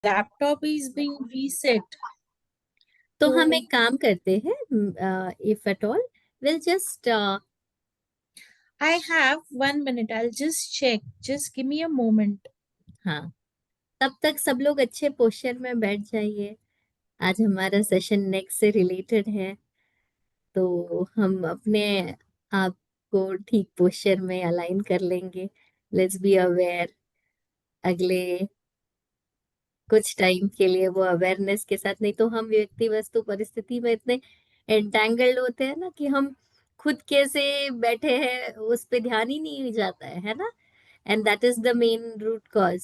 laptop is being reset. तो So हम एक काम करते हैं, if at all will just I have 1 minute. I'll just check. Just give me a moment. हाँ, तब तक सब लोग अच्छे पोस्चर में बैठ जाइए। आज हमारा सेशन नेक से रिलेटेड है, तो हम अपने आप को ठीक पोस्चर में अलाइन कर लेंगे। Let's be aware. अगले कुछ टाइम के लिए वो अवेयरनेस के साथ, नहीं तो हम व्यक्ति वस्तु परिस्थिति में इतने एंटेंगल्ड होते हैं ना कि हम खुद कैसे बैठे हैं उस पे ध्यान ही नहीं जाता है ना। And that is the main root cause.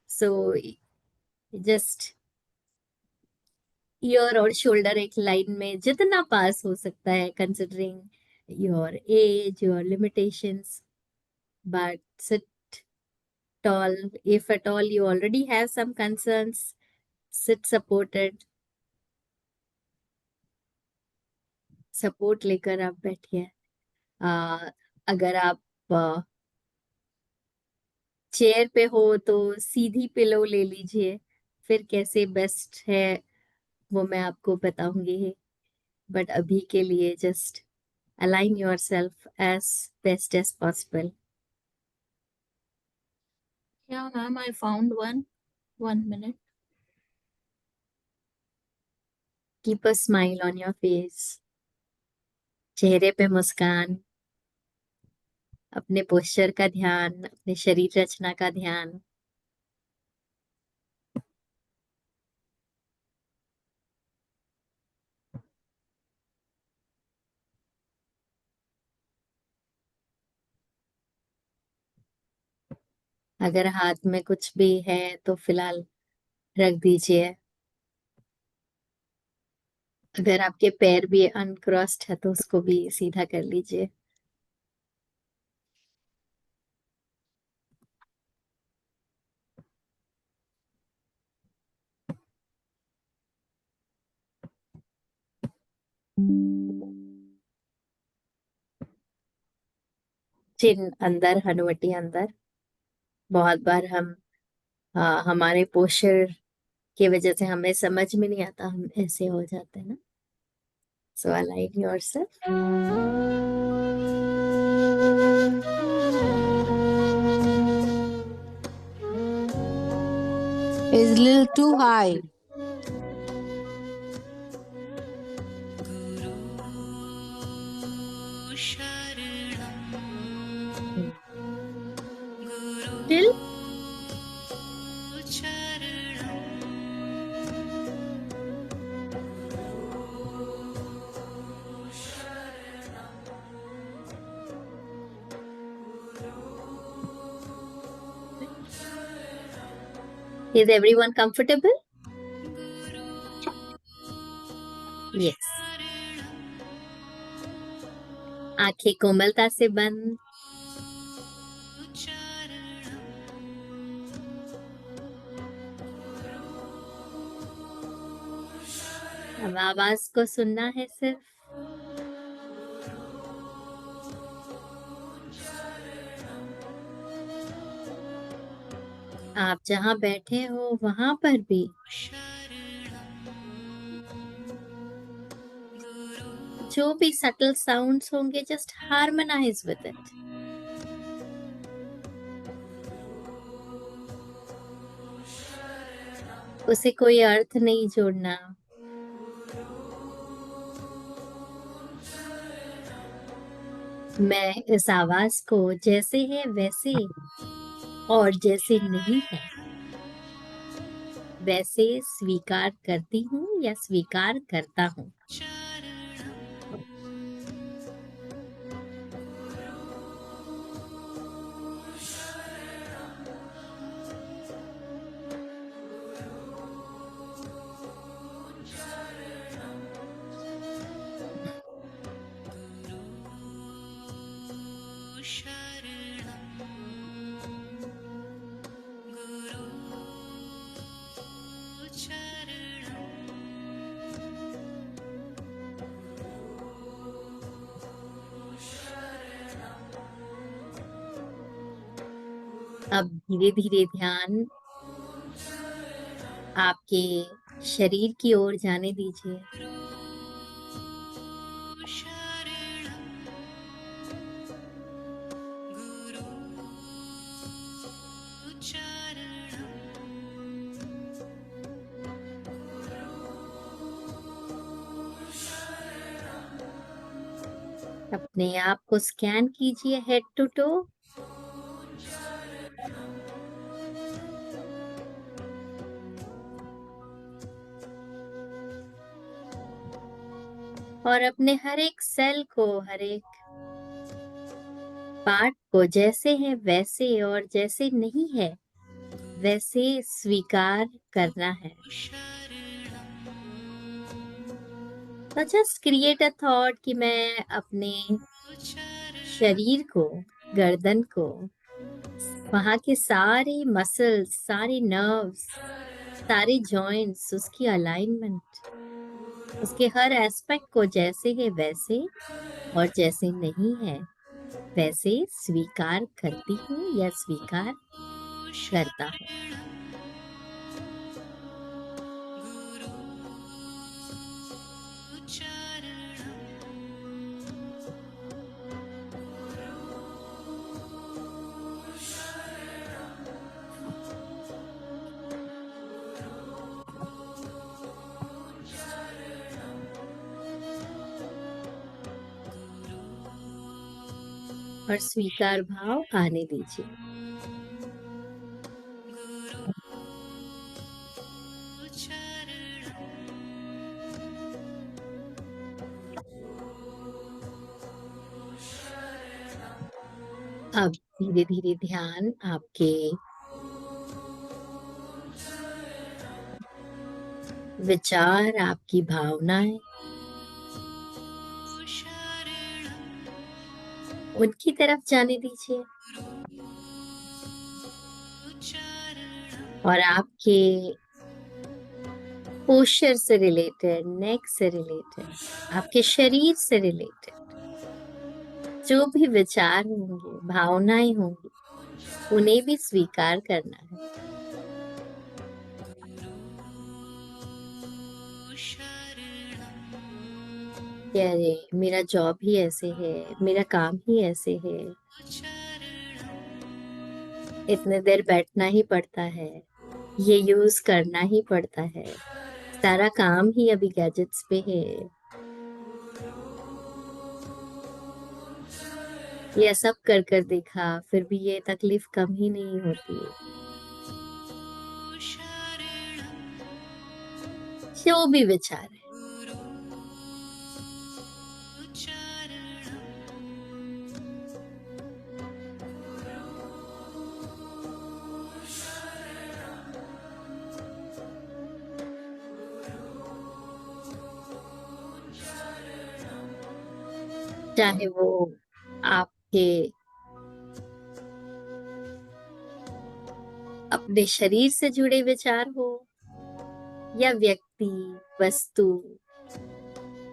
So just ear और शोल्डर एक लाइन में जितना पास हो सकता है, considering your age, your limitations, but sit tall. If at all you already have some concerns, sit supported. Support लेकर आप बैठिए। अगर आप चेयर पे हो तो सीधी पिलो ले लीजिए, फिर कैसे बेस्ट है वो मैं आपको बताऊंगी। बट अभी के लिए just align yourself as best as possible. Yeah, ma'am, I found one. 1 minute. Keep a smile on your face. चेहरे पे मुस्कान, अपने पोस्चर का ध्यान, अपने शरीर रचना का ध्यान। अगर हाथ में कुछ भी है तो फिलहाल रख दीजिए। अगर आपके पैर भी अनक्रॉस्ड है तो उसको भी सीधा कर लीजिए। चिन अंदर, हनुवटी अंदर। बहुत बार हम हमारे पोस्चर की वजह से हमें समझ में नहीं आता, हम ऐसे हो जाते हैं ना। So align yourself. Is little too high. Still is everyone comfortable? Yes. आंखें कोमलता से बंद। अब आवाज को सुनना है सिर्फ। आप जहां बैठे हो वहां पर भी जो भी सटल साउंड्स होंगे, जस्ट हार्मोनाइज विद इट। उसे कोई अर्थ नहीं जोड़ना। मैं इस आवाज को जैसे है वैसे और जैसे नहीं है वैसे स्वीकार करती हूँ या स्वीकार करता हूँ। अब धीरे धीरे ध्यान आपके शरीर की ओर जाने दीजिए। अपने आप को स्कैन कीजिए हेड टू टो। और अपने हर एक सेल को, हर एक पार्ट को जैसे है वैसे और जैसे नहीं है वैसे स्वीकार करना है। तो जस्ट क्रिएट अ थॉट कि मैं अपने शरीर को, गर्दन को, वहां के सारे मसल्स, सारे नर्व्स, सारे जॉइंट्स, उसकी अलाइनमेंट, उसके हर एस्पेक्ट को जैसे है वैसे और जैसे नहीं है वैसे स्वीकार करती हूँ या स्वीकार करता हूँ। और स्वीकार भाव आने दीजिए। अब धीरे धीरे ध्यान आपके विचार, आपकी भावनाएं, उनकी तरफ जाने दीजिए। और आपके पोस्चर से रिलेटेड, नेक से रिलेटेड, आपके शरीर से रिलेटेड जो भी विचार होंगे, भावनाएं होंगी, उन्हें भी स्वीकार करना है। कि अरे मेरा जॉब ही ऐसे है, मेरा काम ही ऐसे है, इतने देर बैठना ही पड़ता है, ये यूज करना ही पड़ता है, सारा काम ही अभी गैजेट्स पे है, ये सब कर कर देखा फिर भी ये तकलीफ कम ही नहीं होती। जो भी विचार है, चाहे वो आपके अपने शरीर से जुड़े विचार हो या व्यक्ति, वस्तु,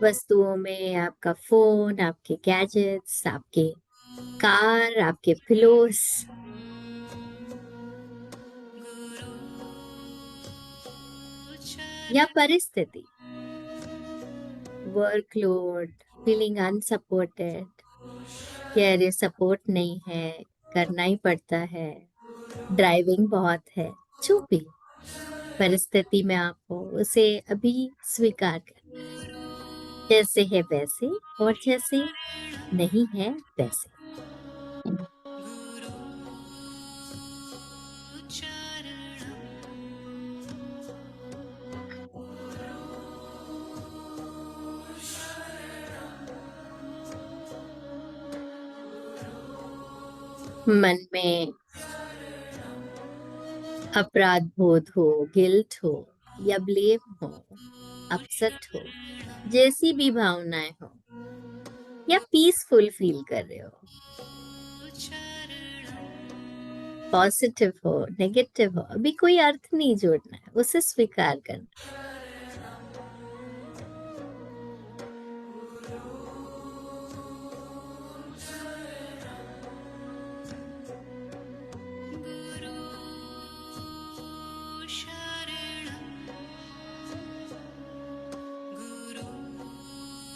वस्तुओं में आपका फोन, आपके गैजेट्स, आपके कार, आपके पिलोस, या परिस्थिति, workload, feeling unsupported, career support नहीं है, करना ही पड़ता है, ड्राइविंग बहुत है, जो भी परिस्थिति में आप हो उसे अभी स्वीकार कर, जैसे है वैसे और जैसे नहीं है वैसे। मन में अपराध बोध हो, गिल्ट हो या ब्लेम हो, अपसेट हो, जैसी भी भावनाएं हो, या पीसफुल फील कर रहे हो, पॉजिटिव हो, नेगेटिव हो, अभी कोई अर्थ नहीं जोड़ना है, उसे स्वीकार करना।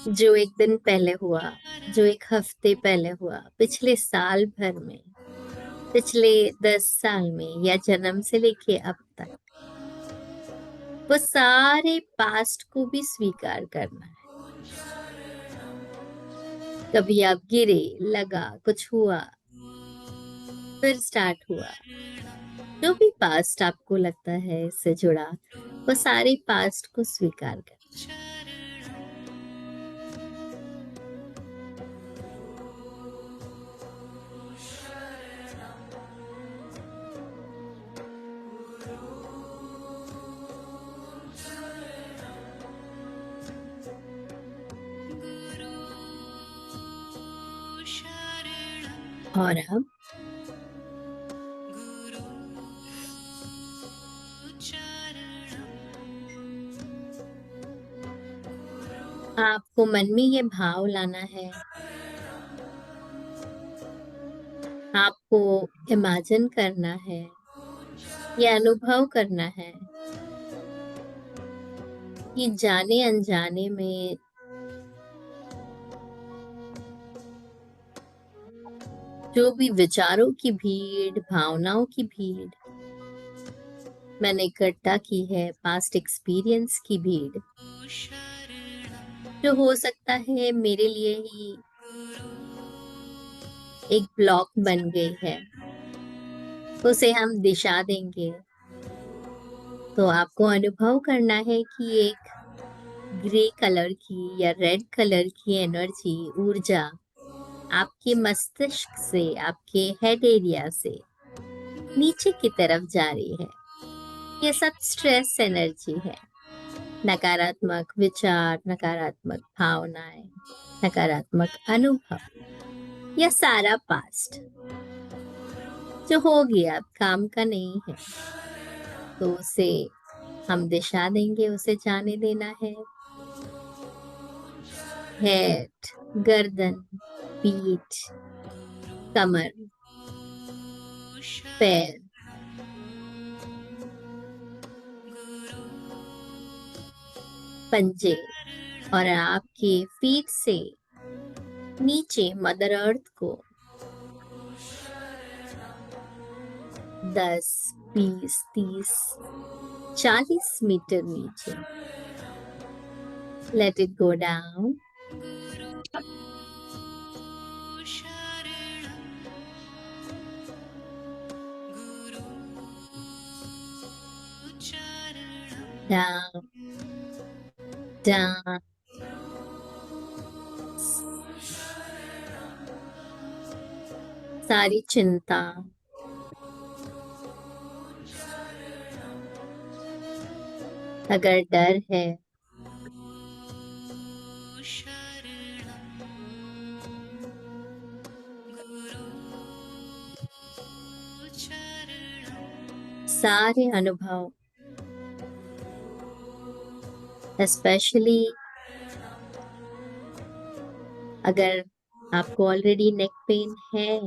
जो एक दिन पहले हुआ, जो एक हफ्ते पहले हुआ, पिछले साल भर में, पिछले 10 साल में, या जन्म से लेके अब तक, वो सारे पास्ट को भी स्वीकार करना है। कभी आप गिरे, लगा, कुछ हुआ, फिर स्टार्ट हुआ, जो भी पास्ट आपको लगता है इससे जुड़ा, वो सारे पास्ट को स्वीकार कर। और अब आपको मन में ये भाव लाना है, आपको इमेजिन करना है, ये अनुभव करना है कि जाने अनजाने में जो भी विचारों की भीड़, भावनाओं की भीड़ मैंने इकट्ठा की है, पास्ट एक्सपीरियंस की भीड़, जो हो सकता है मेरे लिए ही एक ब्लॉक बन गई है, उसे हम दिशा देंगे। तो आपको अनुभव करना है कि एक ग्रे कलर की या रेड कलर की एनर्जी, ऊर्जा आपके मस्तिष्क से, आपके हेड एरिया से नीचे की तरफ जा रही है। ये सब स्ट्रेस एनर्जी है, नकारात्मक विचार, नकारात्मक भावनाएं, नकारात्मक अनुभव, यह सारा पास्ट जो हो गया अब काम का नहीं है, तो उसे हम दिशा देंगे, उसे जाने देना है। हेड, गर्दन, पीठ, कमर, पैर, पंजे और आपके फीट से नीचे मदर अर्थ को 10, 20, 30, 40 मीटर नीचे let it go down. Down, down. सारी चिंता, अगर डर है, सारे अनुभव, स्पेशली अगर आपको ऑलरेडी नेक पेन है,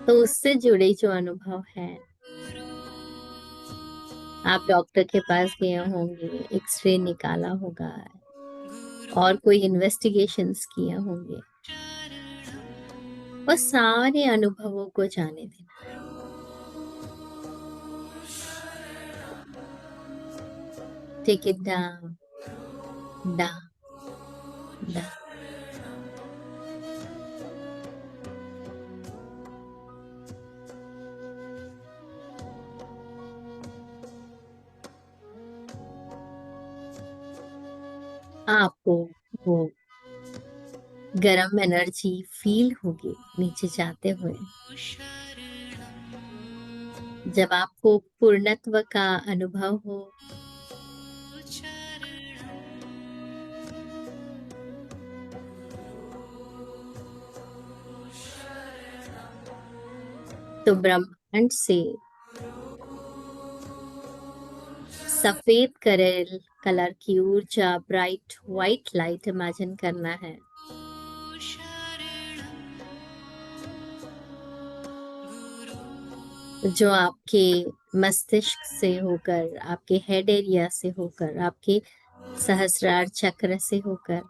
तो उससे जुड़े जो अनुभव है, आप डॉक्टर के पास गए होंगे, एक्सरे निकाला होगा और कोई इन्वेस्टिगेशंस किए होंगे, वो सारे अनुभवों को जाने देना। Take it down, down, down. आपको वो गरम एनर्जी फील होगी नीचे जाते हुए। जब आपको पूर्णत्व का अनुभव हो, तो ब्रह्मांड से सफेद कलर की ऊर्जा, ब्राइट व्हाइट लाइट इमेजिन करना है। जो आपके मस्तिष्क से होकर, आपके हेड एरिया से होकर, आपके सहस्रार चक्र से होकर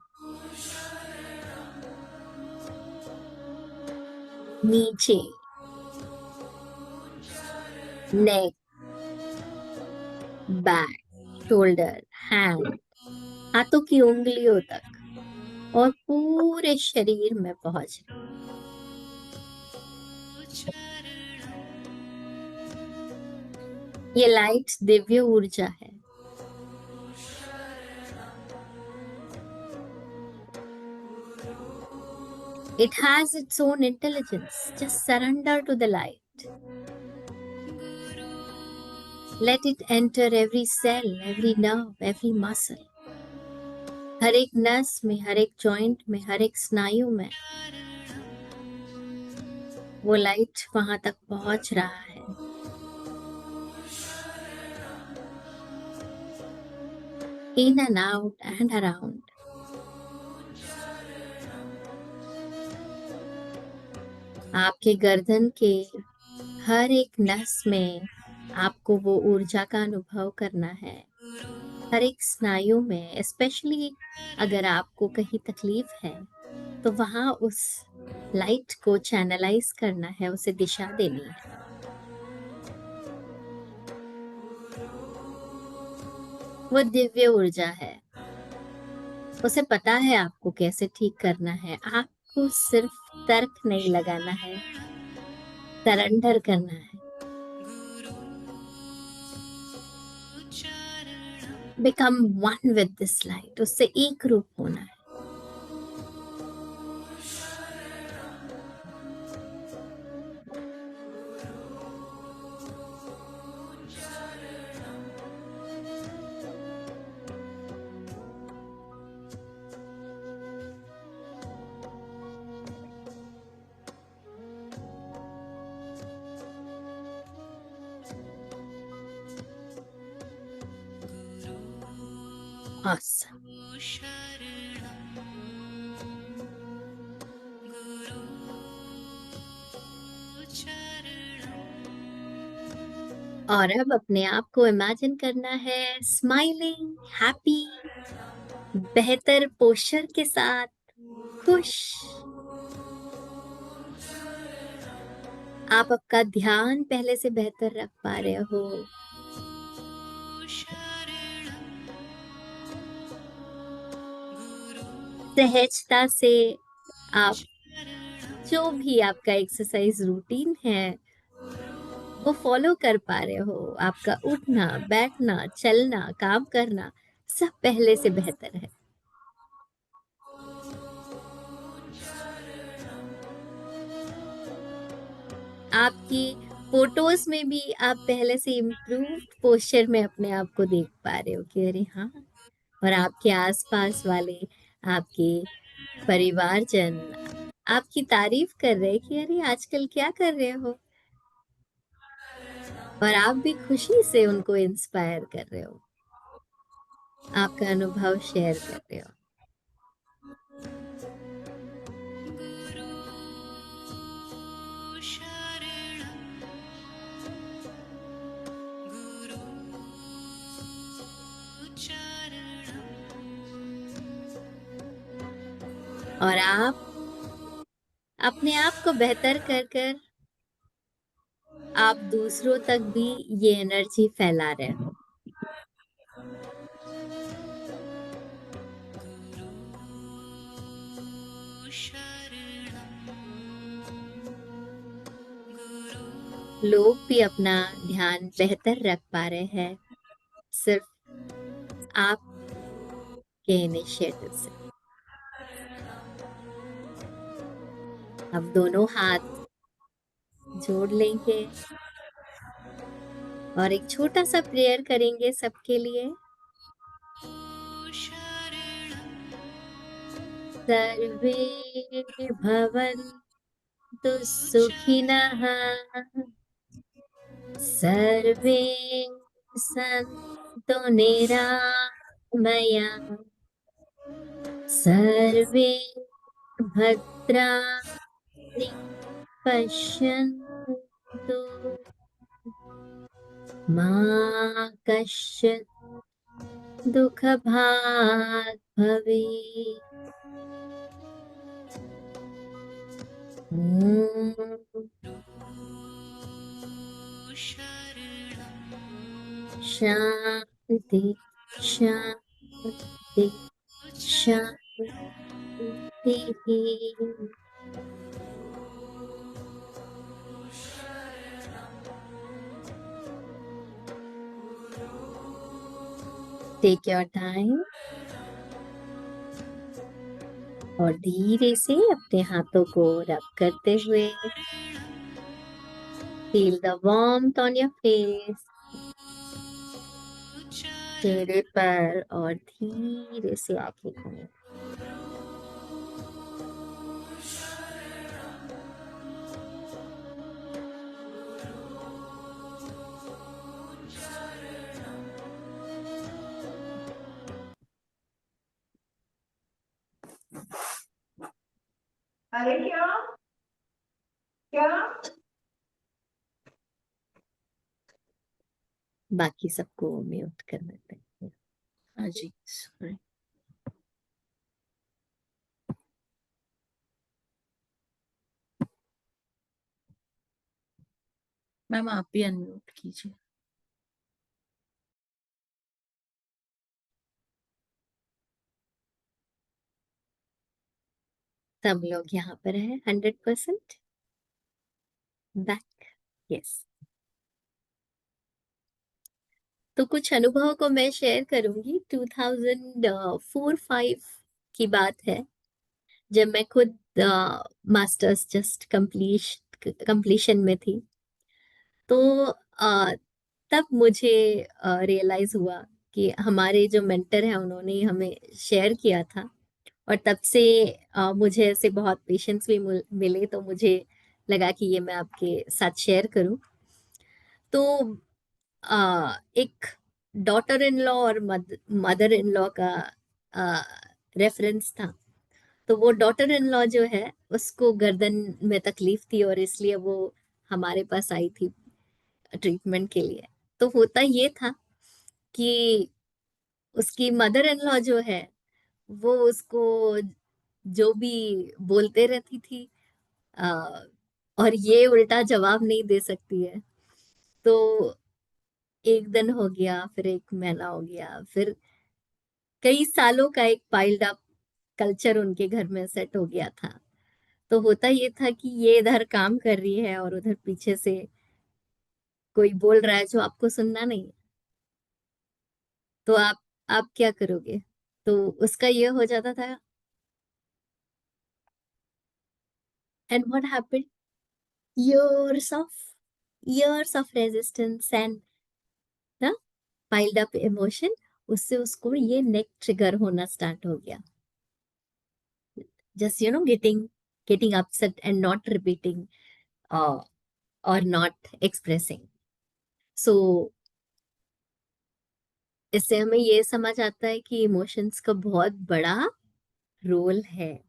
नीचे नेक, बैक, शोल्डर, हैंड, हाथों की उंगलियों तक और पूरे शरीर में पहुंच। ये लाइट दिव्य ऊर्जा है। It has its own intelligence. Just surrender to the light. Let it enter every cell, every nerve, every muscle. हर एक नस में, हर एक जॉइंट में, हर एक स्नायु में वो लाइट वहां तक पहुंच रहा है। In and out and around. आपके गर्दन के हर एक नस में आपको वो ऊर्जा का अनुभव करना है। हर एक स्नायु में, स्पेशली अगर आपको कहीं तकलीफ है तो वहां उस लाइट को चैनलाइज करना है, उसे दिशा देनी है। वो दिव्य ऊर्जा है, उसे पता है आपको कैसे ठीक करना है। आपको सिर्फ तर्क नहीं लगाना है, सरेंडर करना है। Become one with this light, उससे एक रूप होना है। Awesome. और अब अपने आप को इमेजिन करना है स्माइलिंग, हैप्पी, बेहतर पोस्चर के साथ, खुश। आप आपका ध्यान पहले से बेहतर रख पा रहे हो। सहजता से आप जो भी आपका एक्सरसाइज रूटीन है वो फॉलो कर पा रहे हो। आपका उठना, बैठना, चलना, काम करना सब पहले से बेहतर है। आपकी फोटोज में भी आप पहले से इम्प्रूव्ड पोस्चर में अपने आप को देख पा रहे हो कि अरे हाँ। और आपके आसपास वाले, आपके परिवारजन आपकी तारीफ कर रहे हैं कि अरे आजकल क्या कर रहे हो, और आप भी खुशी से उनको इंस्पायर कर रहे हो, आपका अनुभव शेयर कर रहे हो। और आप अपने आप को बेहतर कर कर आप दूसरों तक भी ये एनर्जी फैला रहे हो। लोग भी अपना ध्यान बेहतर रख पा रहे हैं सिर्फ आपके इनिशिएटिव से। अब दोनों हाथ जोड़ लेंगे और एक छोटा सा प्रेयर करेंगे सबके लिए। सर्वे भवन्तु सुखिनः, सर्वे सन्तु निरामयाः, सर्वे भद्राणि पश्यन्तु, मा कश्चित् दुख भाग भवे। शांति शांति शांति। टेक योर टाइम और धीरे से अपने हाथों को रब करते हुए feel the warmth on your face, चेहरे पर, और धीरे से आंखें खोलें। अरे क्या क्या बाकी सबको म्यूट कर देते हैं। हाँ जी, sorry. मैम आप भी अनम्यूट कीजिए। सब लोग यहाँ पर है 100% बैक। यस, तो कुछ अनुभवों को मैं शेयर करूंगी। 2004-5 की बात है, जब मैं खुद मास्टर्स जस्ट कंप्लीशन में थी। तो तब मुझे रियलाइज हुआ कि हमारे जो मेंटर हैं उन्होंने हमें शेयर किया था, और तब से मुझे ऐसे बहुत पेशेंस भी मिले, तो मुझे लगा कि ये मैं आपके साथ शेयर करूं। तो एक डॉटर इन लॉ और मदर इन लॉ का रेफरेंस था। तो वो डॉटर इन लॉ जो है उसको गर्दन में तकलीफ थी, और इसलिए वो हमारे पास आई थी ट्रीटमेंट के लिए। तो होता ये था कि उसकी मदर इन लॉ जो है वो उसको जो भी बोलते रहती थी, आ, और ये उल्टा जवाब नहीं दे सकती है। तो एक दिन हो गया, फिर एक महीना हो गया, फिर कई सालों का एक पाइल्ड अप कल्चर उनके घर में सेट हो गया था। तो होता ये था कि ये इधर काम कर रही है और उधर पीछे से कोई बोल रहा है जो आपको सुनना नहीं है। तो आप क्या करोगे? तो उसका ये हो जाता था। And what happened? years of years of resistance and ना piled up emotion, उससे उसको ये नेक ट्रिगर होना स्टार्ट हो गया। just getting upset and not repeating uh, or not expressing. So इससे हमें ये समझ आता है कि इमोशंस का बहुत बड़ा रोल है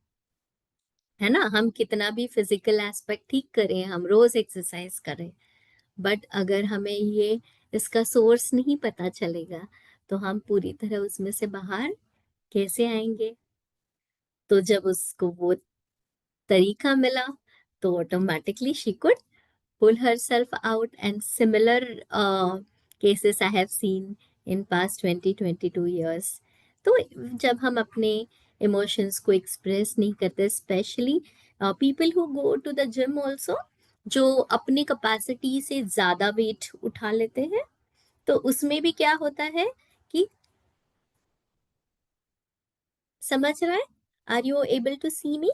ना। हम कितना भी फिजिकल एस्पेक्ट ठीक करें, हम रोज एक्सरसाइज करें, बट अगर हमें ये इसका सोर्स नहीं पता चलेगा तो हम पूरी तरह उसमें से बाहर कैसे आएंगे? तो जब उसको वो तरीका मिला तो automatically she could pull herself out, and similar cases I have seen in past 20-22 years. तो जब हम अपने इमोशंस को एक्सप्रेस नहीं करते, specially people who go to the gym also, जो अपनी कैपेसिटी से ज्यादा वेट उठा लेते हैं, तो उसमें भी क्या होता है कि समझ रहा है? आर यू एबल टू सी मी?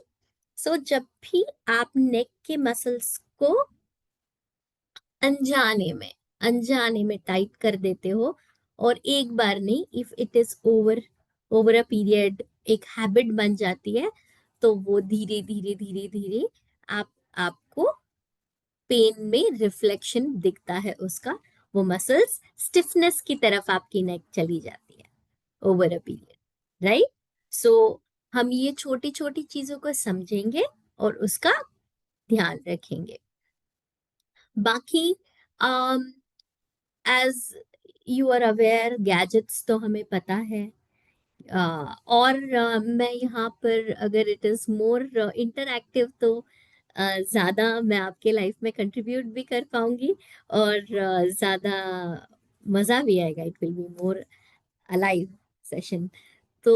सो जब भी आप नेक के मसल्स को अनजाने में टाइट कर देते हो, और एक बार नहीं, if it is over over a period एक हैबिट बन जाती है, तो वो धीरे धीरे धीरे धीरे आपको पेन में रिफ्लेक्शन दिखता है उसका। वो मसल्स स्टिफनेस की तरफ आपकी नेक चली जाती है ओवर अ पीरियड, राइट? सो हम ये छोटी छोटी चीजों को समझेंगे और उसका ध्यान रखेंगे। बाकी as you are aware, gadgets तो हमें पता है। और मैं यहाँ पर अगर इट इज मोर इंटरएक्टिव तो ज्यादा मैं आपके लाइफ में कंट्रीब्यूट भी कर पाऊंगी, और ज्यादा मजा भी आएगा। It will be more alive session. तो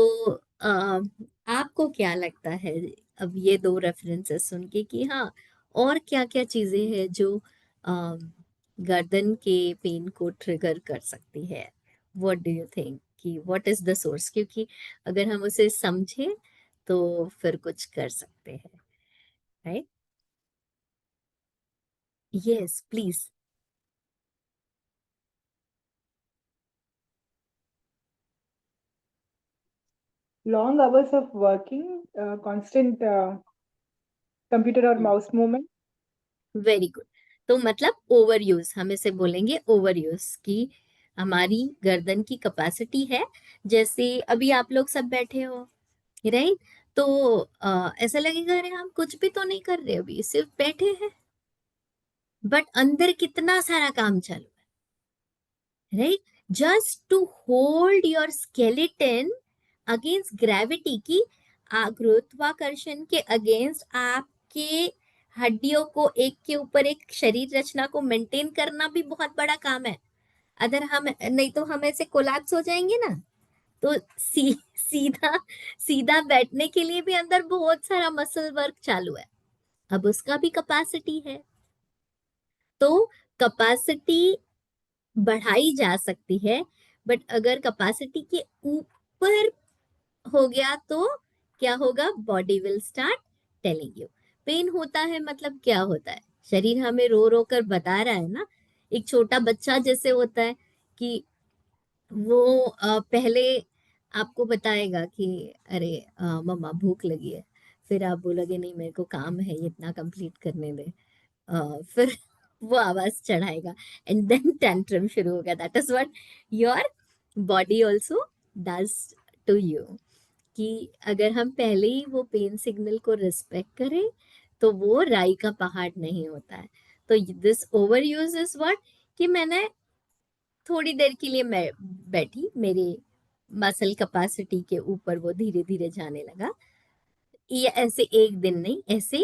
अ, आपको क्या लगता है अब ये दो रेफरेंसेस सुन के कि हाँ, और क्या क्या चीजें हैं जो गर्दन के पेन को ट्रिगर कर सकती है? व्हाट डू यू थिंक कि व्हाट इज द सोर्स? क्योंकि अगर हम उसे समझे तो फिर कुछ कर सकते हैं, right? Yes please. Long hours of working, constant computer or mouse movement. Very good. तो मतलब ओवर यूज, हम इसे बोलेंगे ओवर यूज, की हमारी गर्दन की कैपेसिटी है। जैसे अभी आप लोग सब बैठे हो, राइट? तो ऐसा लगेगा अरे हम कुछ भी तो नहीं कर रहे, अभी सिर्फ बैठे हैं, बट अंदर कितना सारा काम चालू है, right? Just to hold your skeleton against gravity की, गुरुत्वाकर्षण के अगेंस्ट आपके हड्डियों को एक के ऊपर एक शरीर रचना को मेंटेन करना भी बहुत बड़ा काम है। अगर हम नहीं तो हम ऐसे कोलैप्स हो जाएंगे ना। तो सीधा सीधा बैठने के लिए भी अंदर बहुत सारा मसल वर्क चालू है, अब उसका भी कैपेसिटी है। तो कैपेसिटी बढ़ाई जा सकती है, बट अगर कैपेसिटी के ऊपर हो गया तो क्या होगा? Body will start telling you. Pain होता है मतलब क्या होता है? शरीर हमें रो रो कर बता रहा है ना। एक छोटा बच्चा जैसे होता है कि वो पहले आपको बताएगा कि अरे मम्मा भूख लगी है, फिर आप बोलोगे नहीं मेरे को काम है, ये इतना कंप्लीट करने दे। फिर वो आवाज चढ़ाएगा एंड देन टेंट्रम शुरू होगा। That is what your body also does to you. कि अगर हम पहले ही वो पेन सिग्नल को रिस्पेक्ट करें तो वो राई का पहाड़ नहीं होता है। तो this over use is what, कि मैंने थोड़ी देर के लिए मैं बैठी, मेरे मसल कैपेसिटी के ऊपर वो धीरे धीरे जाने लगा। ये ऐसे एक दिन नहीं, ऐसे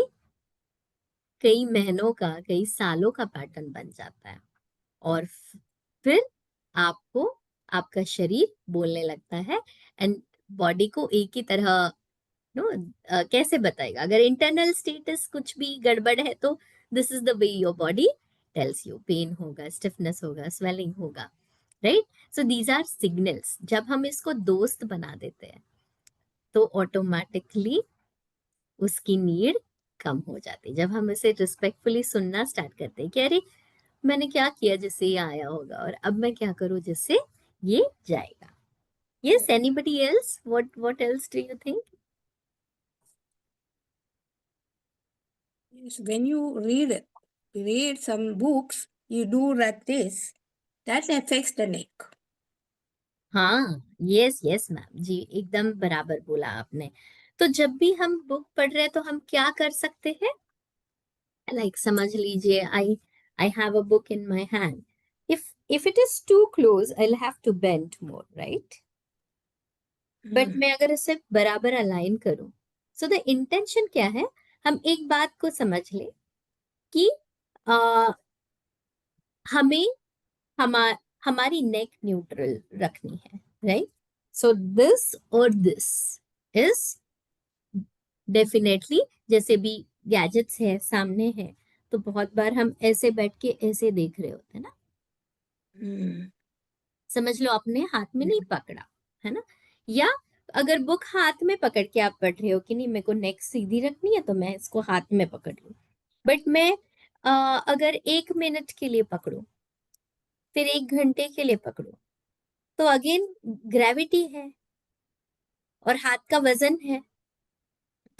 कई महीनों का, कई सालों का पैटर्न बन जाता है। और फिर आपको आपका शरीर बोलने लगता है, एंड बॉडी को एक ही तरह नो कैसे बताएगा? अगर इंटरनल स्टेटस कुछ भी गड़बड़ है तो this is the way your body tells you. Pain होगा, स्टिफनेस होगा, स्वेलिंग होगा, right? So these are signals. जब हम इसको दोस्त बना देते हैं तो ऑटोमेटिकली उसकी नीड कम हो जाती है। जब हम इसे रिस्पेक्टफुली सुनना स्टार्ट करते हैं कि अरे मैंने क्या किया जिससे ये आया होगा, और अब मैं क्या करूं जिससे ये जाएगा। Yes, anybody else? What else do you think? Yes, when you read some books, you do like this. That affects the neck. हाँ, यस यस मैम जी, एकदम बराबर बोला आपने। तो जब भी हम बुक पढ़ रहे हैं तो हम क्या कर सकते हैं? लाइक समझ लीजिए, I have a book in my hand. If it is too close I will have to bend more, right? But मैं अगर इसे बराबर अलाइन करूं, सो द इंटेंशन क्या है? हम एक बात को समझ ले कि आ, हमें हमारी नेक न्यूट्रल रखनी है, राइट? सो दिस और दिस इज डेफिनेटली, जैसे भी गैजेट्स है सामने है तो बहुत बार हम ऐसे बैठ के ऐसे देख रहे होते हैं ना। समझ लो अपने हाथ में नहीं पकड़ा है ना। या अगर बुक हाथ में पकड़ के आप पढ़ रहे हो कि नहीं मेरे को नेक सीधी रखनी है तो मैं इसको हाथ में पकड़ लूं, बट मैं अगर 1 मिनट के लिए पकड़ू, फिर 1 घंटे के लिए पकड़ू, तो अगेन ग्रेविटी है और हाथ का वजन है।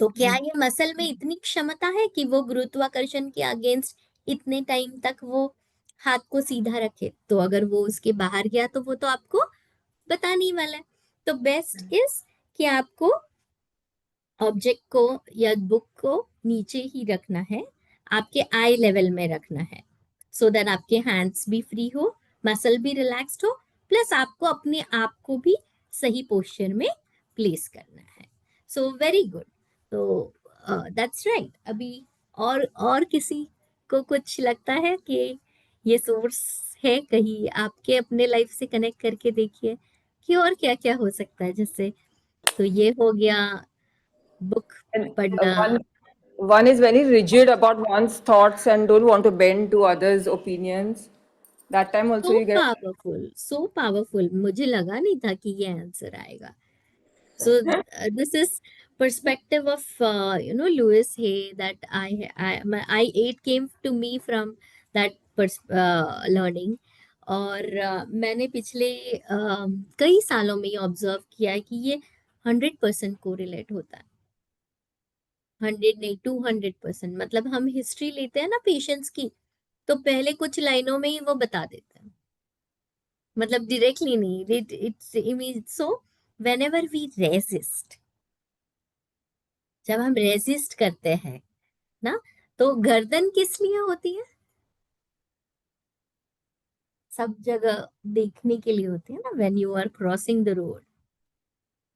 तो क्या ये मसल में इतनी क्षमता है कि वो गुरुत्वाकर्षण के अगेंस्ट इतने टाइम तक वो हाथ को सीधा रखे? तो अगर वो उसके बाहर गया तो वो तो आपको बता नहीं वाला है। तो बेस्ट इज कि आपको ऑब्जेक्ट को या बुक को नीचे ही रखना है, आपके आई लेवल में रखना है, सो दैट आपके हैंड्स भी फ्री हो, मसल भी रिलैक्स्ड हो, प्लस आपको अपने आप को भी सही पोस्चर में प्लेस करना है. So very good. तो दैट्स राइट. अभी और किसी को कुछ लगता है कि ये सोर्स है, कहीं आपके अपने लाइफ से कनेक्ट करके देखिए कि और क्या क्या हो सकता है. जैसे तो ये हो गया बुक And पढ़ना. one is very rigid about one's thoughts and don't want to bend to others' opinions. That time also so you get powerful, so powerful. मुझे लगा नहीं था कि ये आंसर आएगा. So this is perspective of Louis Hay that I 8 came to me from that learning. और मैंने पिछले कई सालों में ये ऑब्जर्व किया है कि ये 100% कोरिलेट होता है. 100 नहीं, 200%. मतलब हम हिस्ट्री लेते हैं ना पेशेंट्स की, तो पहले कुछ लाइनों में ही वो बता देते हैं, मतलब डायरेक्टली नहीं. It's so whenever we resist, जब हम रेजिस्ट करते हैं ना, तो गर्दन किस लिए होती है? सब जगह देखने के लिए होती है ना, when you are crossing the road,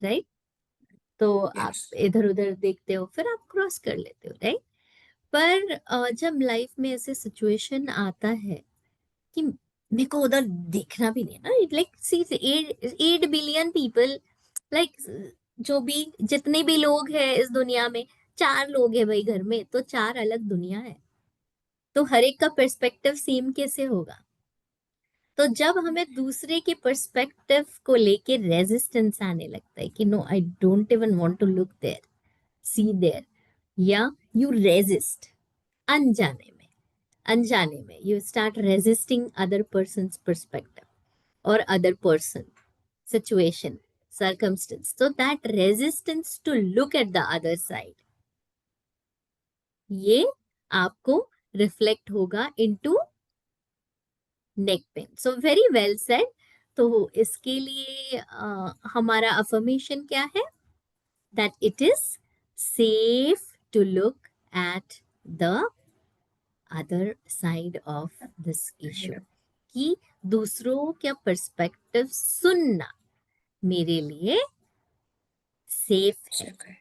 right? तो आप Yes. इधर उधर देखते हो, फिर आप क्रॉस कर लेते हो, राइट? पर जब लाइफ में ऐसे सिचुएशन आता है कि मेरे को उधर देखना भी नहीं है ना, लाइक सी 8 बिलियन पीपल, लाइक जो भी जितने भी लोग हैं इस दुनिया में, 4 लोग हैं भाई घर में, तो 4 अलग दुनिया है. तो हर एक का पर्सपेक्टिव सेम कैसे होगा? तो जब हमें दूसरे के पर्सपेक्टिव को लेके रेजिस्टेंस आने लगता है कि no, I don't even want to look there, see there, या यू रेजिस्ट अनजाने में you start resisting other person's perspective और other person, situation, circumstance. So that resistance to look at the other side, ये आपको reflect होगा into neck pain. So very well said. तो इसके लिए हमारा अफर्मेशन क्या है? That it is safe to look at the other side of this issue, कि दूसरों का पर्सपेक्टिव सुनना मेरे लिए सेफ है. Okay.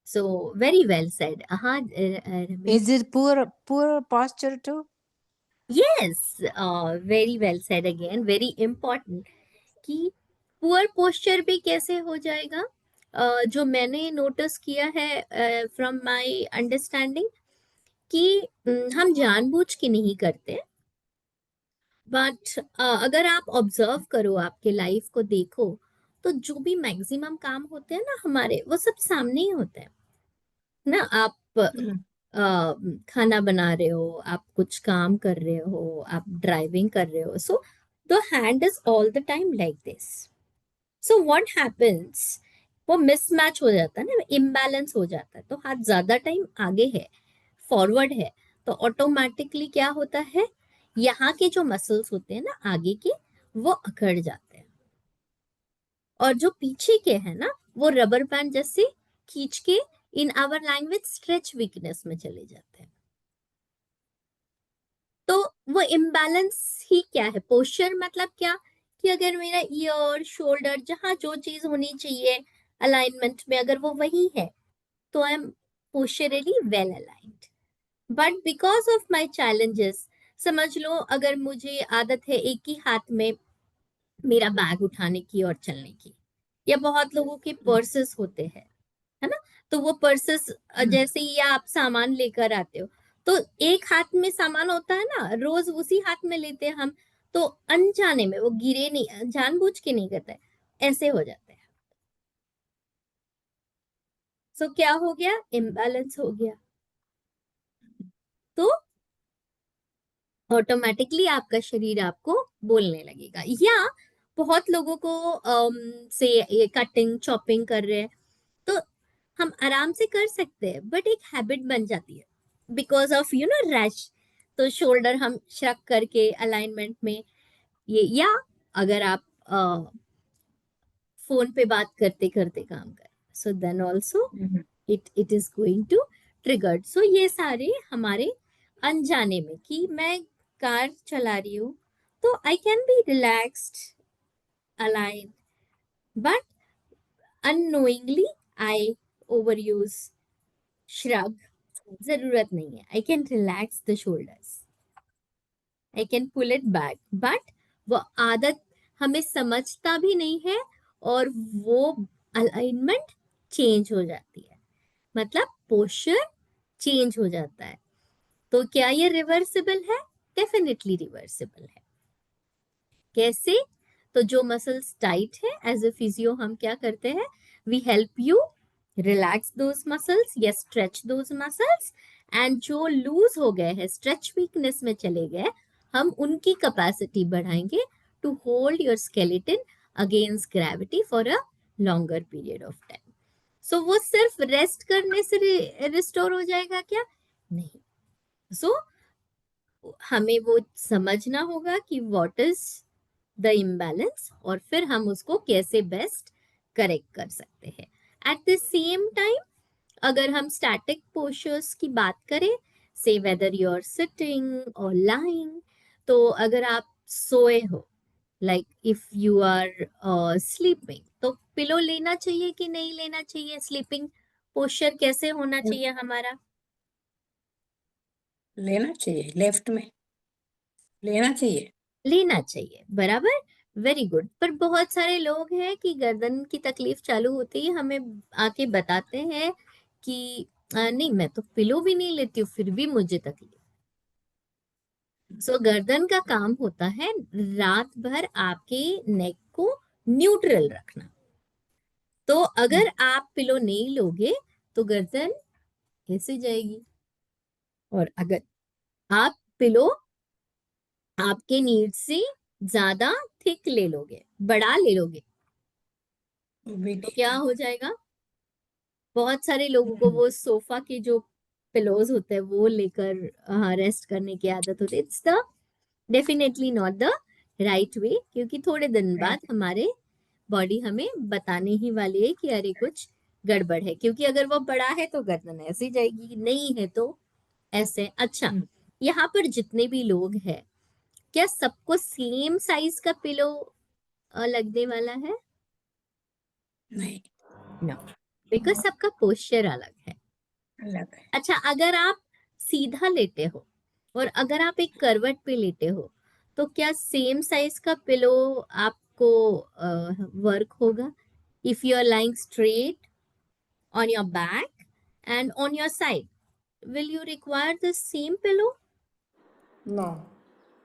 सो वेरी वेल सेड. हाँ Ramesh. Is it poor posture too? Yes, very well said again. Very important कि poor posture भी कैसे हो जाएगा. जो मैंने नोटिस किया है फ्रॉम माय अंडरस्टैंडिंग कि हम जानबूझ के नहीं करते, बट अगर आप ऑब्जर्व करो, आपके लाइफ को देखो, तो जो भी मैक्सिमम काम होते हैं ना हमारे, वो सब सामने ही होते हैं ना. आप खाना बना रहे हो, आप कुछ काम कर रहे हो, आप ड्राइविंग कर रहे हो, so the hand is all the time like this. So what happens, वो मिसमैच हो जाता है ना, इम्बैलेंस हो जाता है. तो हाथ ज्यादा टाइम आगे है, फॉरवर्ड है, तो ऑटोमेटिकली क्या होता है, यहाँ के जो मसल्स होते हैं ना आगे के, वो अकड़ जाते हैं, और जो पीछे के हैं ना, वो रबर बैंड जैसे खींच के, in our language, stretch weakness में चले जाते हैं. तो वो इम्बैलेंस ही क्या है? पोस्चर मतलब क्या, कि अगर मेरा ईयर, शोल्डर, जहां जो चीज होनी चाहिए अलाइनमेंट में, अगर वो वही है, तो I am posturally well aligned. But because of my challenges, समझ लो अगर मुझे आदत है एक ही हाथ में मेरा बैग उठाने की और चलने की, या बहुत लोगों के पर्सेस होते हैं, है ना, तो वो पर्सेस जैसे ही आप सामान लेकर आते हो, तो एक हाथ में सामान होता है ना, रोज उसी हाथ में लेते हैं हम, तो अनजाने में वो गिरे नहीं, जानबूझ के नहीं करता है, ऐसे हो जाते हैं. सो क्या हो गया? इम्बैलेंस हो गया. तो ऑटोमेटिकली आपका शरीर आपको बोलने लगेगा. या बहुत लोगों को से ये कटिंग चॉपिंग कर रहे हैं, तो हम आराम से कर सकते हैं, बट एक हैबिट बन जाती है बिकॉज ऑफ रश. तो शोल्डर हम श्रक करके अलाइनमेंट में ये, या अगर आप फोन पे बात करते करते काम कर, so then also it is going to triggered. So ये सारे हमारे अनजाने में, कि मैं कार चला रही हूँ तो I can be relaxed, aligned, but unknowingly I overuse shrug. जरूरत नहीं है. I can relax the shoulders. I can pull it back. But वो आदत हमें समझता भी नहीं है और वो अलाइनमेंट चेंज हो जाती है. मतलब पोस्चर चेंज हो जाता है. तो क्या ये रिवर्सिबल है? डेफिनेटली रिवर्सिबल है. कैसे? तो जो मसल्स टाइट है, एज ए फिजियो हम क्या करते हैं? We help you relax those muscles या स्ट्रेच दोज मसल्स, एंड जो लूज हो गए हैं, स्ट्रेच वीकनेस में चले गए, हम उनकी कैपेसिटी बढ़ाएंगे to hold your skeleton against gravity for a longer period of time. So वो सिर्फ रेस्ट करने से रिस्टोर हो जाएगा क्या? नहीं. सो हमें वो समझना होगा कि व्हाट इज द इम्बैलेंस और फिर हम उसको कैसे बेस्ट करेक्ट कर सकते हैं. एट द सेम टाइम अगर हम स्टैटिक पोस्चर्स की बात करें, say whether you are sitting और लाइंग, तो अगर आप सोए हो, like if you are sleeping, तो पिलो लेना चाहिए कि नहीं लेना चाहिए? स्लीपिंग पोस्चर कैसे होना चाहिए हमारा? लेना चाहिए, लेफ्ट में लेना चाहिए. लेना चाहिए, बराबर. Very good. पर बहुत सारे लोग हैं कि गर्दन की तकलीफ चालू होती है, हमें आके बताते हैं कि नहीं मैं तो पिलो भी नहीं लेती हूँ फिर भी मुझे तकलीफ. सो गर्दन का काम होता है रात भर आपके नेक को न्यूट्रल रखना. तो अगर आप पिलो नहीं लोगे तो गर्दन कैसे जाएगी? और अगर आप पिलो आपके नीड से ज्यादा थिक ले लोगे, बड़ा ले लोगे, तो क्या हो जाएगा? बहुत सारे लोगों को वो सोफा के जो पिलोज होते हैं वो लेकर रेस्ट करने की आदत होती है. It's the definitely not the right way, क्योंकि थोड़े दिन बाद हमारे बॉडी हमें बताने ही वाली है कि अरे कुछ गड़बड़ है. क्योंकि अगर वो बड़ा है तो गर्दन ऐसे जाएगी, नहीं है तो ऐसे. अच्छा, यहाँ पर जितने भी लोग हैं, क्या सबको सेम साइज का पिलो लगने वाला है? नहीं, नो, बिकॉज सबका पोस्चर अलग है. अलग है. अच्छा, अगर आप सीधा लेटे हो और अगर आप एक करवट पे लेटे हो, तो क्या सेम साइज का पिलो आपको वर्क होगा? If you are lying straight on your back and on your side, will you require the same pillow? No.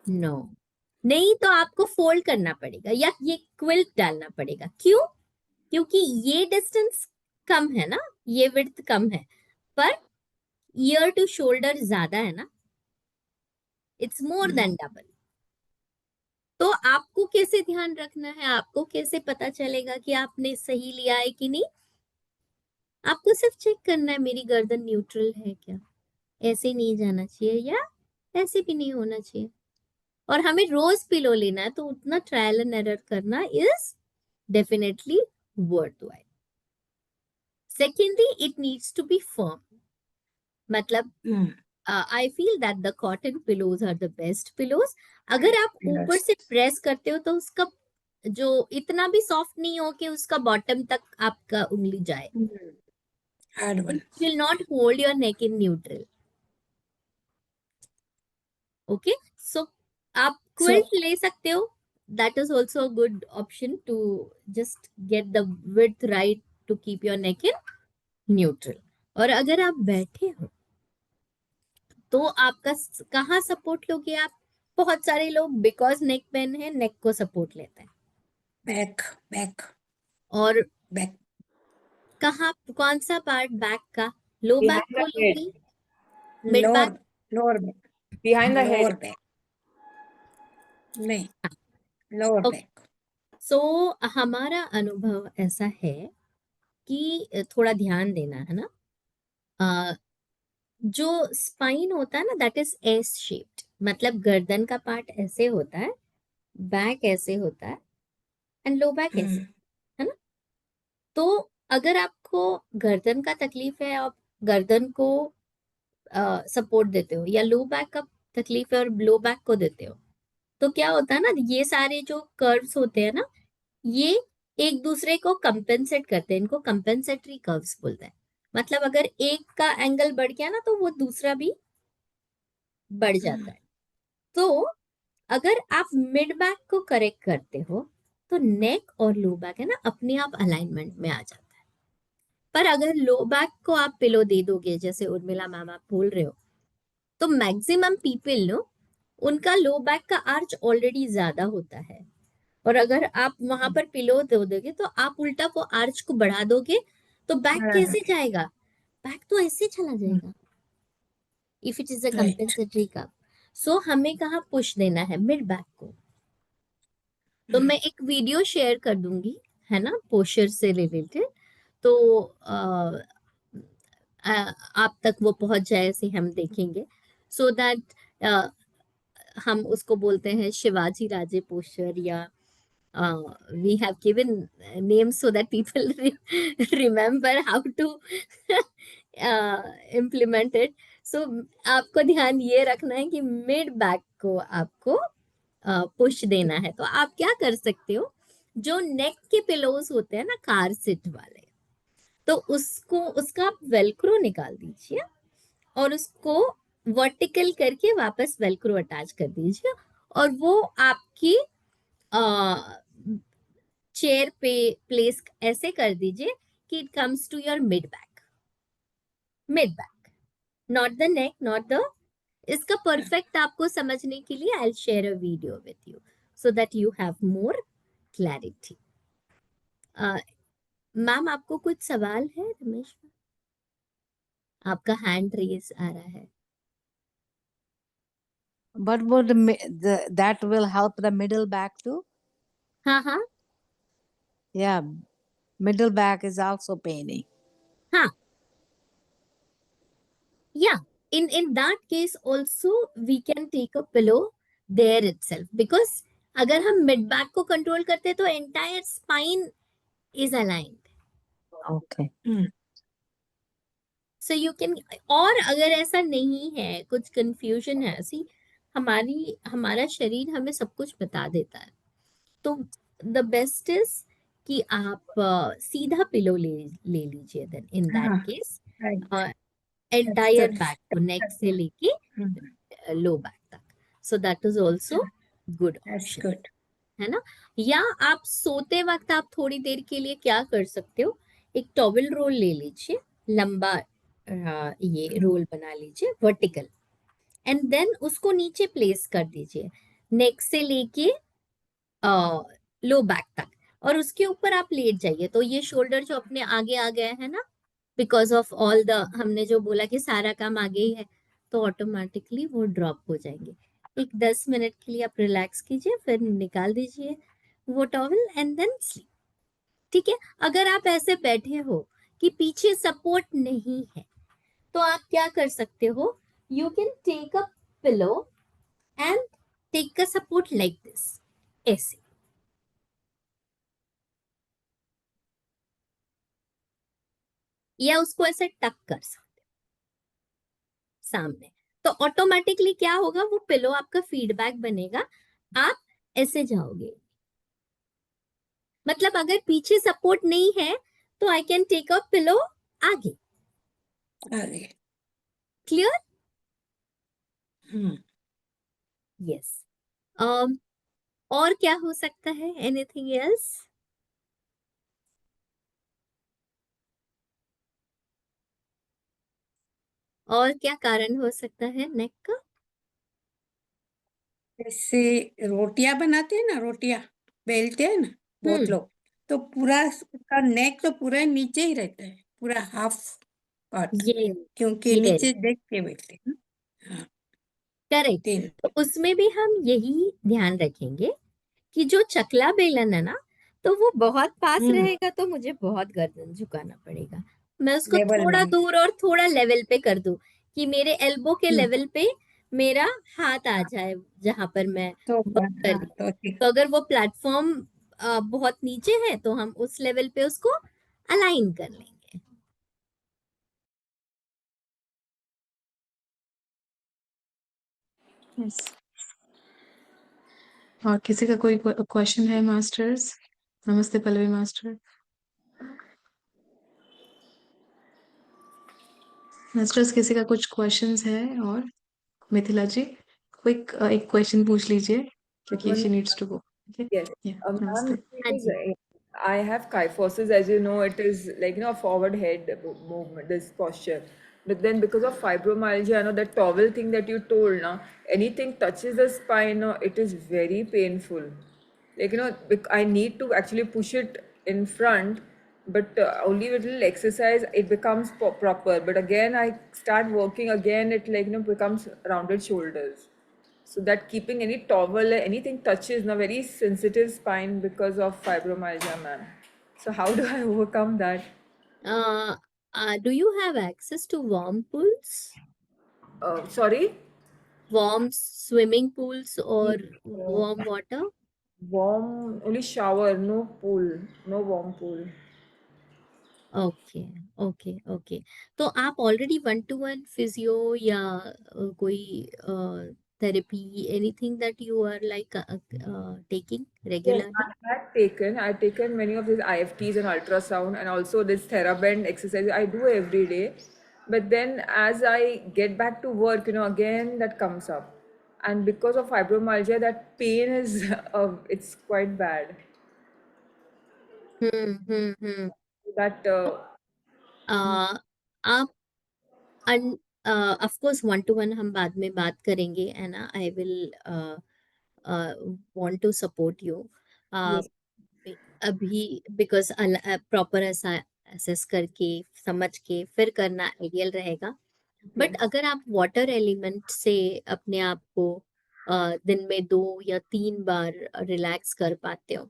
No. नहीं, तो आपको फोल्ड करना पड़ेगा या ये क्विल्ट डालना पड़ेगा. क्यों? क्योंकि ये डिस्टेंस कम है ना, ये विड्थ कम है, पर ईयर टू शोल्डर ज्यादा है ना. It's more than double. तो आपको कैसे ध्यान रखना है? आपको कैसे पता चलेगा कि आपने सही लिया है कि नहीं? आपको सिर्फ चेक करना है मेरी गर्दन न्यूट्रल है क्या, ऐसे नहीं जाना चाहिए या ऐसे भी नहीं होना चाहिए. और हमें रोज पिलो लेना है, तो उतना ट्रायल एंड एरर करना is definitely worthwhile. Secondly, it needs to be firm. मतलब I feel that the cotton pillows are the best pillows. अगर आप ऊपर से प्रेस करते हो तो उसका जो इतना भी सॉफ्ट नहीं हो कि उसका बॉटम तक आपका उंगली जाए. Hard one. It will not hold your neck in neutral. Okay, so आप quilt ले सकते हो. That is also a good option to just get the width right to keep your neck in neutral. और अगर आप बैठे हो तो आपका कहाँ सपोर्ट लोगे आप? बहुत सारे लोग बिकॉज नेक पेन है नेक को सपोर्ट लेते हैं. बैक और बैक. कहाँ, कौन सा पार्ट बैक का? लो बैक Behind को the head. लोगी? Mid back? Lower back. Behind the lower head. Back नहीं, लोअर Okay. बैक. सो हमारा अनुभव ऐसा है कि थोड़ा ध्यान देना है ना. जो स्पाइन होता है ना, दैट इज एस शेप्ड. मतलब गर्दन का पार्ट ऐसे होता है, बैक ऐसे होता है एंड लो बैक ऐसे, है ना. तो अगर आपको गर्दन का तकलीफ है, आप गर्दन को सपोर्ट देते हो, या लो बैक का तकलीफ है और लो बैक को देते हो, तो क्या होता है ना, ये सारे जो कर्व्स होते हैं ना, ये एक दूसरे को कंपेंसेट करते हैं, इनको कंपेंसेटरी कर्व्स बोलते हैं। मतलब अगर एक का एंगल बढ़ गया ना तो वो दूसरा भी बढ़ जाता है। तो अगर आप मिड बैक को करेक्ट करते हो तो नेक और लो बैक है ना अपने आप अलाइनमेंट में आ जाता है। पर अगर लो बैक को आप पिलो दे दोगे, जैसे उर्मिला मैम आप बोल रहे हो, तो मैक्सिमम पीपल नो उनका लो बैक का आर्च ऑलरेडी ज्यादा होता है, और अगर आप वहां पर पिलो दे दोगे तो आप उल्टा वो आर्च को बढ़ा दोगे, तो बैक कैसे जाएगा? बैक तो ऐसे चला जाएगा if it is a Right. Compensatory cup. So हमें कहाँ पुश देना है? मिड बैक को। तो मैं एक वीडियो शेयर कर दूंगी, है ना, पोस्चर से रिलेटेड, तो आप तक वो पहुंच जाए ऐसे हम देखेंगे, सो दैट हम उसको बोलते हैं शिवाजी राजे पोस्चर, या we have given names so that people remember how to implement it. So आपको ध्यान ये रखना है कि मिड बैक को आपको पुश देना है। तो आप क्या कर सकते हो, जो नेक के पिलोज होते हैं ना कार सीट वाले, तो उसको उसका आप वेलक्रो निकाल दीजिए और उसको वर्टिकल करके वापस वेलक्रो अटैच कर दीजिए, और वो आपकी चेयर पे प्लेस ऐसे कर दीजिए कि it comes to your mid back, not the neck, not the. इसका परफेक्ट आपको समझने के लिए I share a video with you so that you have more clarity. Ma'am आपको कुछ सवाल है? रमेश, आपका हैंड रेज आ रहा है। But would that will help the middle back too? हाँ हाँ Yeah, middle back is also paining. हाँ, yeah, in that case also we can take a pillow there itself, because अगर हम मिड बैक को control करते हैं तो entire spine is aligned. Okay. So you can, और अगर ऐसा नहीं है, कुछ कंफ्यूजन है ऐसी, हमारा शरीर हमें सब कुछ बता देता है, तो द बेस्ट इज कि आप सीधा पिलो ले लीजिए देन इन दैट हाँ, case, right. Entire That's- back को, नेक से लेके लो बैक तक, so that is also good That's option, good. है ना। या आप सोते वक्त आप थोड़ी देर के लिए क्या कर सकते हो, एक टॉवल रोल ले लीजिए, लंबा ये रोल बना लीजिए वर्टिकल, एंड देन उसको नीचे प्लेस कर दीजिए नेक से लेके लो बैक तक, और उसके ऊपर आप लेट जाइए, तो ये शोल्डर जो अपने आगे आ गया है ना, बिकॉज ऑफ ऑल द, हमने जो बोला कि सारा काम आगे ही है, तो ऑटोमेटिकली वो ड्रॉप हो जाएंगे। एक 10 मिनट के लिए आप रिलैक्स कीजिए, फिर निकाल दीजिए वो टॉवल एंड देन स्लीप। ठीक है, अगर आप ऐसे बैठे हो कि पीछे सपोर्ट नहीं है, तो आप क्या कर सकते हो, you can take a pillow and take a support like this, ऐसे, या उसको ऐसे टक कर सकते हो सामने, तो ऑटोमेटिकली क्या होगा, वो पिलो आपका फीडबैक बनेगा, आप ऐसे जाओगे। मतलब अगर पीछे सपोर्ट नहीं है तो I can take a pillow आगे। आगे। क्लियर? हम्म। यस। और क्या हो सकता है, एनीथिंग एल्स? और क्या कारण हो सकता है नेक का? जैसे रोटियां बनाते हैं ना, रोटियां बेलते हैं ना बहुत लोग, तो पूरा उसका नेक तो पूरा नीचे ही रहता है, पूरा हाफ पार्ट, ये क्योंकि ये नीचे देख के बेलते हैं ना। हाँ, करेक्ट। तीन। तो उसमें भी हम यही ध्यान रखेंगे कि जो चकला बेलन है ना, तो वो बहुत पास रहेगा तो मुझे बहुत गर्दन झुकाना पड़ेगा, मैं उसको लेवल थोड़ा में। दूर और थोड़ा लेवल पे कर दूं कि मेरे एल्बो के हम्म, लेवल पे मेरा हाथ आ जाए जहां पर मैं तो वर्क कर हाँ, रही तो हूँ। ठीक। तो अगर वो प्लेटफॉर्म बहुत नीचे है तो हम उस लेवल पे उसको अलाइन कर लेंगे। Yes. और किसी का कोई क्वेश्चन है मास्टर्स? नमस्ते पल्लवी मास्टर। मास्टर्स किसी का कुछ क्वेश्चंस है? और मिथिला जी क्विक एक क्वेश्चन पूछ लीजिए क्योंकि One, she needs to go. Okay? yes. Yeah, Ma'am, namaste. the हाँ thing is, जी। I have kyphosis, as you know, it is like, forward head movement, this posture. But then because of fibromyalgia, that towel thing that you told, now, anything touches the spine, it is very painful. Like, I need to actually push it in front, but only with little exercise, it becomes proper. But again, I start working again, it like, becomes rounded shoulders. So that keeping any towel or anything touches na very sensitive spine because of fibromyalgia, ma'am. So how do I overcome that? Do you have access to warm pools? Sorry? Warm swimming pools or No. warm water? Warm, only shower, no pool, no warm pool. Okay okay okay. तो आप already 1-to-1 physio या कोई therapy anything that you are like taking Yes, regularly? I had taken many of these IFTs and ultrasound and also this TheraBand exercise I do every day. But then as I get back to work, again that comes up. And because of fibromyalgia, that pain is, it's quite bad. Hmm. That, आप of course 1-to-1 हम बाद में बात करेंगे है ना। I will want to support you yes, अभी because proper assess करके समझ के फिर करना आइडियल रहेगा। But okay. अगर आप वाटर एलिमेंट से अपने आप को दिन में 2 या 3 बार रिलैक्स कर पाते हो,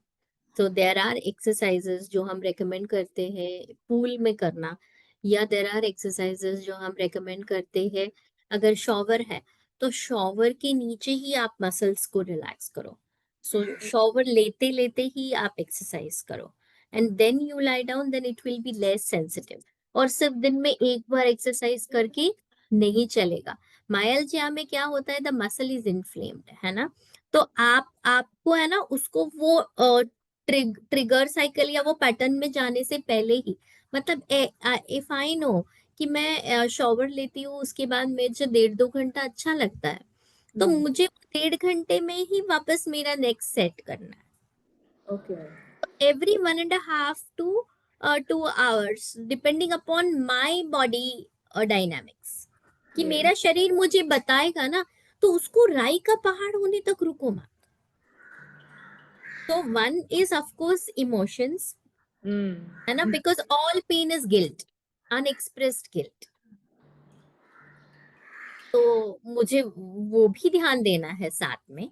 तो देर आर एक्सरसाइजेस जो हम रेकमेंड करते हैं पूल में करना, या देर आर एक्सरसाइजेस जो हम रेकमेंड करते हैं अगर शॉवर है तो शॉवर के नीचे ही आप मसल्स को रिलैक्स करो। सो शॉवर लेते लेते ही आप एक्सरसाइज करो and then you lie down, then it will be less sensitive. और सिर्फ दिन में एक बार एक्सरसाइज करके नहीं चलेगा। मायल्जिया में क्या होता है, द मसल इज इन्फ्लेम्ड, है ना। तो आपको है ना उसको वो ट्रिगर साइकिल या वो पैटर्न में जाने से पहले ही, मतलब इफ आई नो कि मैं शॉवर लेती हूँ उसके बाद मुझे 1.5-2 घंटा अच्छा लगता है, तो मुझे 1.5 घंटे में ही वापस मेरा नेक्स्ट सेट करना है। Okay. Every 1.5 to 2 hours depending upon my body dynamics, कि Yes. मेरा शरीर मुझे बताएगा ना, तो उसको राई का पहाड़ होने तक रुको मत। तो one is of course emotions, है ना, because all pain is guilt, unexpressed guilt. तो मुझे वो भी ध्यान देना है साथ में,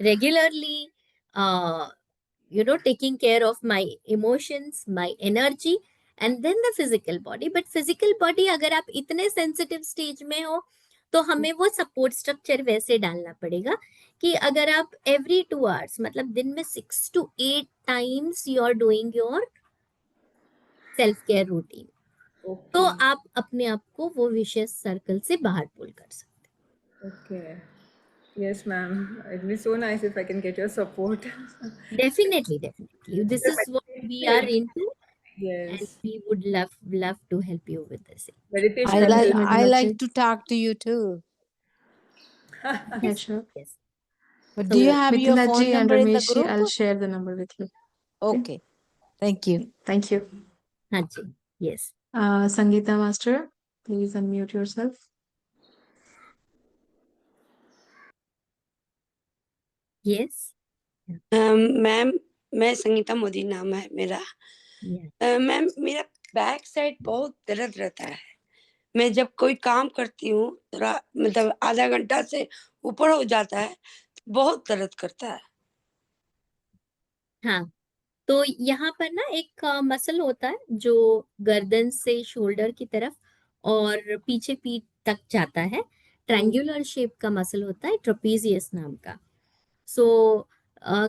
regularly taking care of my emotions, my energy and then the physical body. But physical body अगर आप इतने sensitive stage में हो तो हमें वो support structure वैसे डालना पड़ेगा कि अगर आप every 2 hours, मतलब दिन में 6 to 8 times you are doing your self care routine, तो Okay. आप अपने आप को वो vicious circle से बाहर pull कर सकते। Okay. Yes, ma'am. It'd be so nice if I can get your support. Definitely. This is what we are into, and Yes. we would love to help you with this. Meditation. I like Mithila I ji. like to talk to you too. Yeah, sure. Yes. But So do you have your Mithila phone ji and number in the Ramesh ji, group? I'll share the number with you. Okay. Thank you. Thank you. हाँ जी, yes. Sangeeta Master, please unmute yourself. Yes. Ma'am, मैं संगीता मोदी नाम है मेरा। Yeah. Ma'am, मेरा back side बहुत दर्द रहता है। मैं जब कोई काम करती हूँ थोड़ा मतलब आधा घंटा से ऊपर हो जाता है, बहुत दर्द करता है। हाँ, तो यहाँ पर ना एक मसल होता है जो गर्दन से शोल्डर की तरफ और पीछे पीठ तक जाता है, ट्रायंगुलर शेप का मसल होता है, ट्रेपेजियस नाम का। सो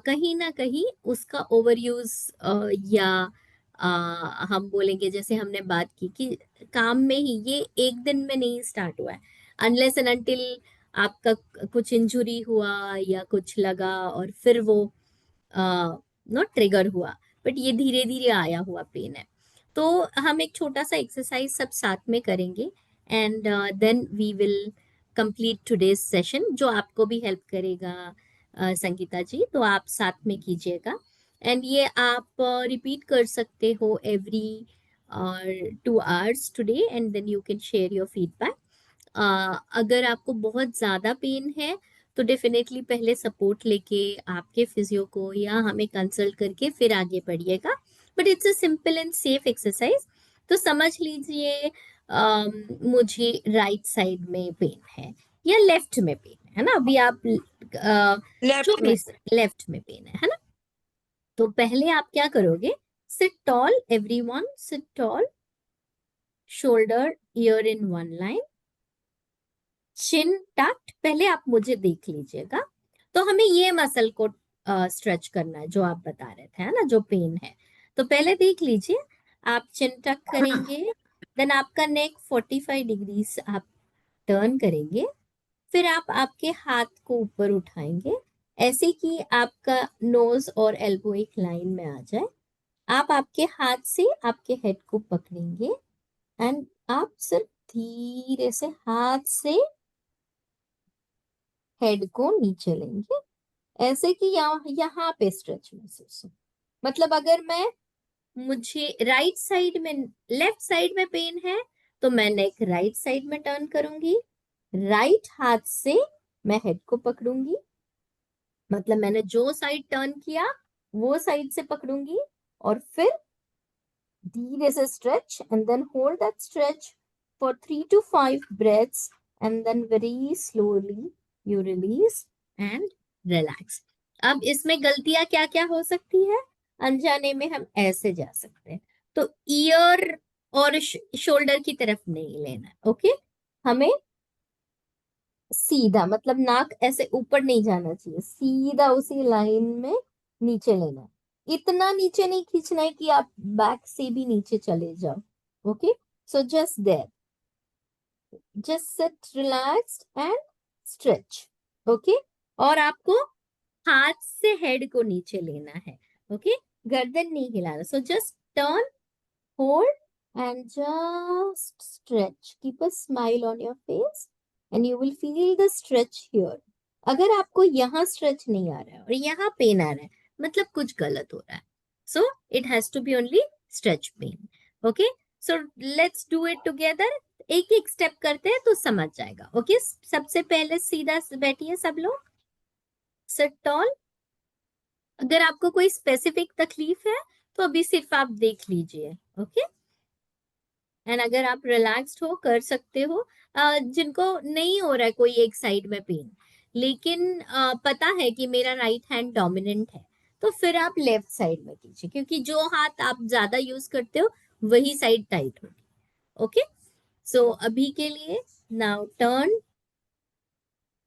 कहीं ना कहीं उसका ओवर यूज या हम बोलेंगे, जैसे हमने बात की कि काम में ही ये एक दिन में नहीं स्टार्ट हुआ है, अनलेस एंड अनटिल आपका कुछ इंजुरी हुआ या कुछ लगा और फिर वो नॉट ट्रिगर हुआ, बट ये धीरे धीरे आया हुआ पेन है। तो हम एक छोटा सा एक्सरसाइज सब साथ में करेंगे and then we will complete today's session, जो आपको भी हेल्प करेगा संगीता जी, तो आप साथ में कीजिएगा। एंड ये आप रिपीट कर सकते हो every 2 hours today and then you can share your feedback. अगर आपको बहुत ज़्यादा पेन है तो डेफिनेटली पहले सपोर्ट लेके आपके फिजियो को या हमें कंसल्ट करके फिर आगे बढ़िएगा। But it's a simple and safe exercise. तो समझ लीजिए मुझे राइट साइड में पेन है या लेफ्ट में पेन है ना, अभी आप लेफ्ट जो में। भी लेफ्ट में पेन है ना, तो पहले आप क्या करोगे, sit tall, everyone sit tall, shoulder ear in one line, chin tucked. पहले आप मुझे देख लीजिएगा। तो हमें ये मसल को स्ट्रेच करना है जो आप बता रहे थे, है ना, जो पेन है। तो पहले देख लीजिए, आप चिन टक करेंगे, देन आपका नेक 45 डिग्रीज आप टर्न करेंगे, फिर आप आपके हाथ को ऊपर उठाएंगे ऐसे कि आपका नोज और एल्बो एक लाइन में आ जाए। आप आपके हाथ से आपके हेड को पकड़ेंगे एंड आप सिर्फ धीरे से हाथ से हेड को नीचे लेंगे ऐसे कि यहाँ पे स्ट्रेच महसूस हो। मतलब अगर मुझे राइट साइड में, लेफ्ट साइड में पेन है तो मैं नेक राइट साइड में टर्न करूंगी, राइट हाथ से मैं हेड को पकड़ूंगी, मतलब मैंने जो साइड टर्न किया वो साइड से पकड़ूंगी और फिर धीरे से stretch and then hold that stretch for 3 to 5 breaths and then very slowly you release and relax। अब इसमें गलतियां क्या क्या हो सकती है, अनजाने में हम ऐसे जा सकते हैं, तो ईयर और शोल्डर की तरफ नहीं लेना है, ओके। हमें सीधा, मतलब नाक ऐसे ऊपर नहीं जाना चाहिए, सीधा उसी लाइन में नीचे लेना है। इतना नीचे नहीं खींचना है कि आप बैक से भी नीचे चले जाओ, okay. So just there, just sit relaxed and stretch, okay. और आपको हाथ से हेड को नीचे लेना है, ओके, गर्दन नहीं हिलाना। So just turn, hold and just stretch, keep a smile on your face and you will feel the stretch here. अगर आपको यहाँ स्ट्रेच नहीं आ रहा है और यहाँ पेन आ रहा है, मतलब कुछ गलत हो रहा है। So it has to be only stretch pain, okay. So let's do it together. एक एक स्टेप करते हैं तो समझ जाएगा, ओके। सबसे पहले सीधा बैठिए सब लोग, सिट टॉल। अगर आपको कोई स्पेसिफिक तकलीफ है तो अभी सिर्फ आप देख लीजिए, ओके। एंड अगर आप रिलैक्स्ड हो कर सकते हो, जिनको नहीं हो रहा है कोई एक साइड में पेन, लेकिन पता है कि मेरा राइट हैंड डोमिनेंट है, तो फिर आप लेफ्ट साइड में कीजिए, क्योंकि जो हाथ आप ज्यादा यूज करते हो वही साइड टाइट होगी, ओके। सो अभी के लिए नाउ टर्न,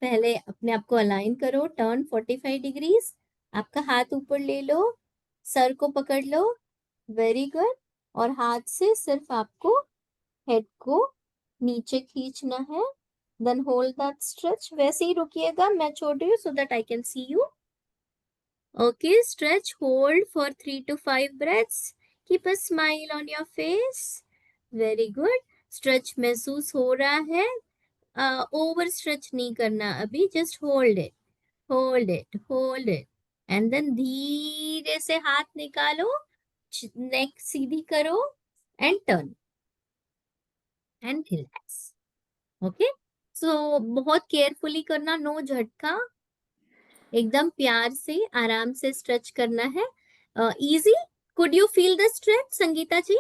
पहले अपने आप को अलाइन करो, टर्न 45 डिग्रीज, आपका हाथ ऊपर ले लो, सर को पकड़ लो, वेरी गुड, और हाथ से सिर्फ आपको हेड को नीचे खींचना है, देन होल्ड दैट स्ट्रेच, वैसे ही रुकिएगा, मैं छोड़ रही हूँ so that I can see you, okay. Stretch, hold for 3 to 5 breaths, keep a smile on your face, very good. Stretch महसूस हो रहा है, ओवर स्ट्रेच नहीं करना अभी, just hold it, hold it, hold it, and then धीरे से हाथ निकालो, नेक सीधी करो and turn and relax, okay. So बहुत केयरफुली करना, नो झटका, एकदम प्यार से आराम से स्ट्रेच करना है, easy. Could you feel the stretch Sangeeta ji?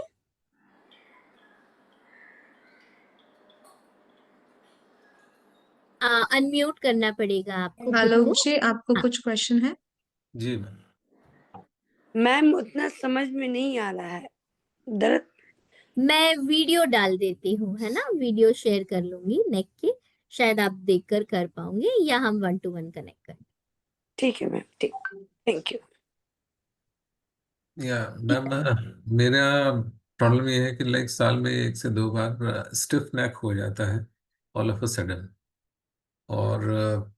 Unmute करना पड़ेगा आपको खुद आलोक को। जी, आपको हाँ। कुछ क्वेश्चन है? जी मैम। मैम उतना समझ में नहीं आ रहा है दर्द। मैं वीडियो डाल देती हूँ, है ना, वीडियो शेयर कर लूंगी नेक की, शायद आप देखकर कर पाओगे या हम 1-to-1 कनेक्ट करें। ठीक है मैम, ठीक, थैंक यू। या मैम, मेरा प्रॉब्लम ये है कि लाइक साल में 1 से 2 बार स्टिफ नेक हो जाता है ऑल ऑफ अ सडन, और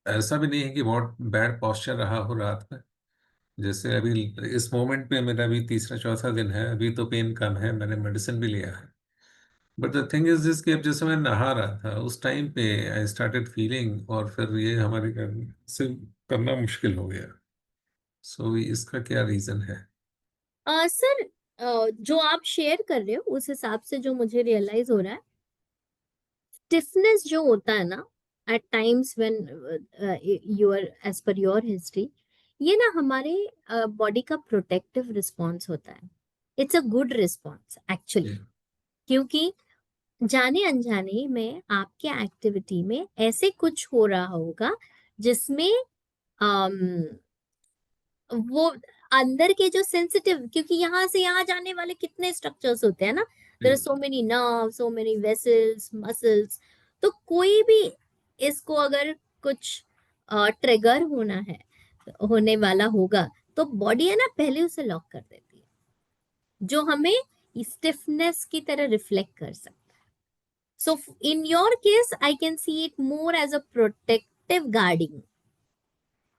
ऐसा भी नहीं है कि बहुत बैड पॉस्चर रहा हो रात में। जैसे अभी इस मोमेंट में मेरा अभी तीसरा चौथा दिन है, अभी तो पेन कम है, मैंने मेडिसिन भी लिया है। But the thing is this कि अब जैसे मैं नहा रहा था उस टाइम पे आई स्टार्टेड फीलिंग, और फिर ये हमारे घर से करना मुश्किल हो गया। सो इसका क्या रीजन है? सर, जो आप शेयर कर रहे हो उस हिसाब से जो मुझे रियलाइज हो रहा है, स्टिफनेस जो होता है ना at times when your as per your history, ये ना हमारे बॉडी का प्रोटेक्टिव रिस्पॉन्स होता है। It's a good response actually, क्योंकि जाने अनजाने में आपके एक्टिविटी में ऐसे कुछ हो रहा होगा जिसमें वो अंदर के जो सेंसिटिव, क्योंकि यहाँ से यहाँ जाने वाले कितने स्ट्रक्चर्स होते हैं ना, there are so many nerve, so many vessels, muscles. तो कोई भी इसको अगर कुछ ट्रिगर होने वाला होगा तो बॉडी है ना पहले उसे लॉक कर देती है, जो हमें स्टिफनेस की तरह रिफ्लेक्ट कर सकता है। So in your case I can see it more as a protective guarding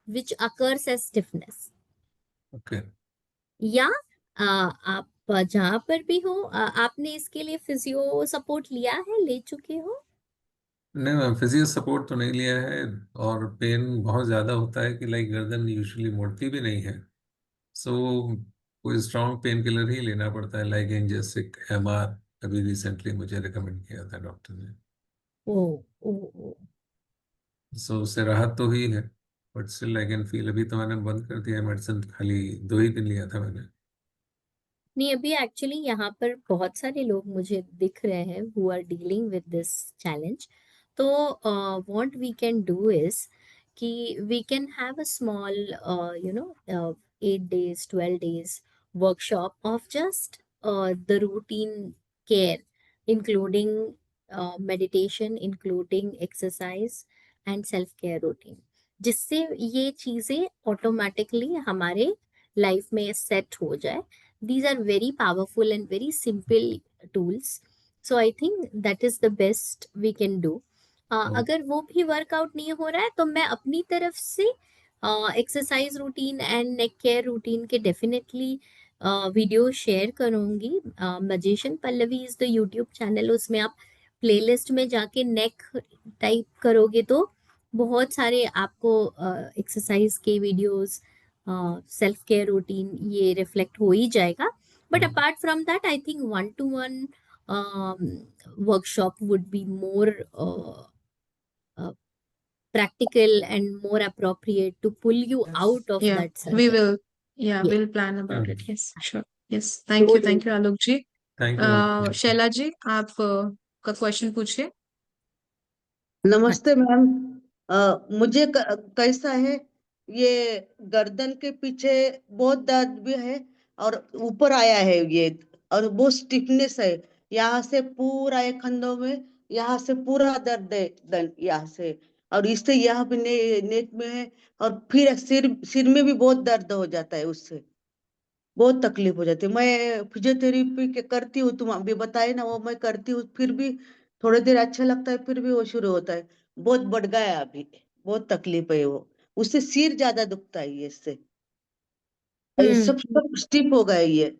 which occurs as stiffness. Okay. या आप जहां पर भी हो, आपने इसके लिए फिजियो सपोर्ट लिया है, ले चुके हो? नहीं मैम, फिजियो सपोर्ट तो नहीं लिया है, और पेन बहुत ज़्यादा होता है कि लाइक गर्दन यूजुअली मुड़ती भी नहीं है। सो कोई स्ट्रॉन्ग पेन किलर ही लेना पड़ता है, लाइक एनजेसिक, एमआर अभी रिसेंटली मुझे रिकमेंड किया था डॉक्टर ने। ओ, ओ, ओ। सो उससे राहत तो ही है, but still I can feel. अभी तो मैंने बंद कर दिया है मेडिसिन, खाली 2 ही दिन लिया था मैंने। नहीं, अभी एक्चुअली यहाँ पर बहुत सारे लोग मुझे दिख रहे हैं who are dealing with this challenge. तो what we can do is कि we can have a small 8 days 12 days workshop of just the routine care, including meditation, including exercise and self care routine, जिससे ये चीजें automatically हमारे life में set हो जाए। These are very powerful and very simple tools. So I think that is the best we can do. अगर वो भी वर्कआउट नहीं हो रहा है तो मैं अपनी तरफ से exercise routine and neck care routine के डेफिनेटली वीडियो शेयर करूंगी। Magician Pallavi is the YouTube channel, उसमें आप प्लेलिस्ट में जाके नेक टाइप करोगे तो बहुत सारे आपको एक्सरसाइज के वीडियोस, सेल्फ केयर रूटीन ये रिफ्लेक्ट हो ही जाएगा। But apart from that I think 1-to-1 workshop would be more practical and more appropriate to pull you out of Yeah, that we circle. will. Yeah, Yeah. we'll plan about it. Yes, sure. Yes, Good. thank you, Alok ji. Thank you. Shaila ji, आप का question पूछिए। नमस्ते ma'am. मुझे कैसा है, ये गर्दन के पीछे बहुत दर्द भी है और ऊपर आया है ये, और बहुत स्टिफनेस है यहाँ से पूरा एक कंधों में, यहाँ से पूरा दर्द है यहाँ से, और इससे यहाँ भी नेक में है, और फिर सिर में भी बहुत दर्द हो जाता है, उससे बहुत तकलीफ हो जाती है। मैं फिजियोथेरेपी के करती हूँ, तुम अभी बताए ना, वो मैं करती हूँ, फिर भी थोड़ी देर अच्छा लगता है, फिर भी वो शुरू होता है, बहुत बढ़ गया है अभी, बहुत तकलीफ है वो, उससे सिर ज्यादा दुखता है ये इससे, ये सब स्टिफ हो गया है ये,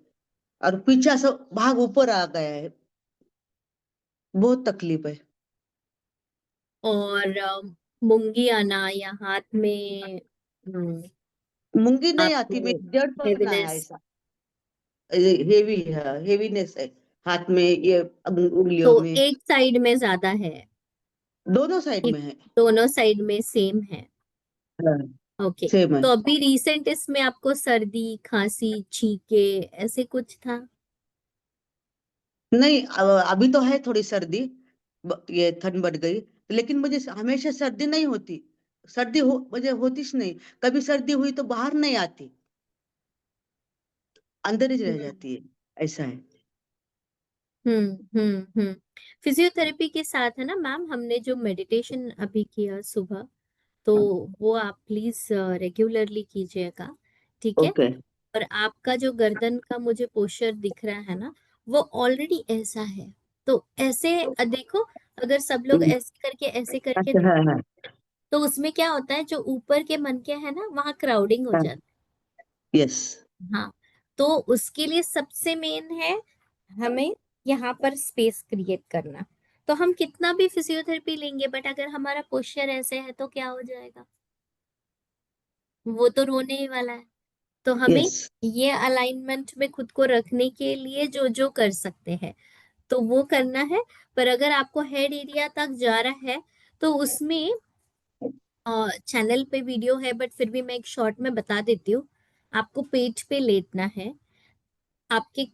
और पीछा सब भाग ऊपर आ गया है, बहुत तकलीफ है। और मूंगी आना या हाथ में मूंगी नहीं आती, आपको मेरी जड़ पर ना है हेवीनेस, ऐसा, हेवी है, हेवीनेस है हाथ में, ये उंगलियों तो में, एक साइड में ज्यादा है, दोनों साइड कि में है। दोनों साइड में सेम है? ओके, सेम है। तो अभी रिसेंट इसमें आपको सर्दी, खांसी, छींके ऐसे कुछ था? नहीं, अभी तो है थोड़ी सर्दी, ये ठंड बढ़ गई, लेकिन मुझे हमेशा सर्दी नहीं होती, मुझे होती ही नहीं, कभी सर्दी हुई तो बाहर नहीं आती, अंदर ही रह जाती है, ऐसा है। फिजियोथेरेपी के साथ है ना मैम, हमने जो मेडिटेशन अभी किया सुबह, तो वो आप प्लीज रेगुलरली कीजिएगा, ठीक है? ओके। और आपका जो गर्दन का मुझे पोस्चर दिख रहा है ना, वो ऑलरेडी ऐसा है, तो ऐसे देखो, अगर सब लोग ऐसे करके अच्छा, हाँ हाँ, तो उसमें क्या होता है, जो ऊपर के मनके है ना, वहाँ क्राउडिंग हो हाँ, जाती यस, है। हाँ, तो उसके लिए सबसे मेन है हमें यहाँ पर स्पेस क्रिएट करना। तो हम कितना भी फिजियोथेरेपी लेंगे, बट अगर हमारा पोस्चर ऐसे है तो क्या हो जाएगा, वो तो रोने ही वाला है। तो हमें यस, ये अलाइनमेंट में खुद को रखने के लिए जो जो कर सकते हैं तो वो करना है। पर अगर आपको हेड एरिया तक जा रहा है तो उसमें चैनल पे वीडियो है, बट फिर भी मैं एक शॉर्ट में बता देती हूँ। आपको पेट पे लेटना है, आपके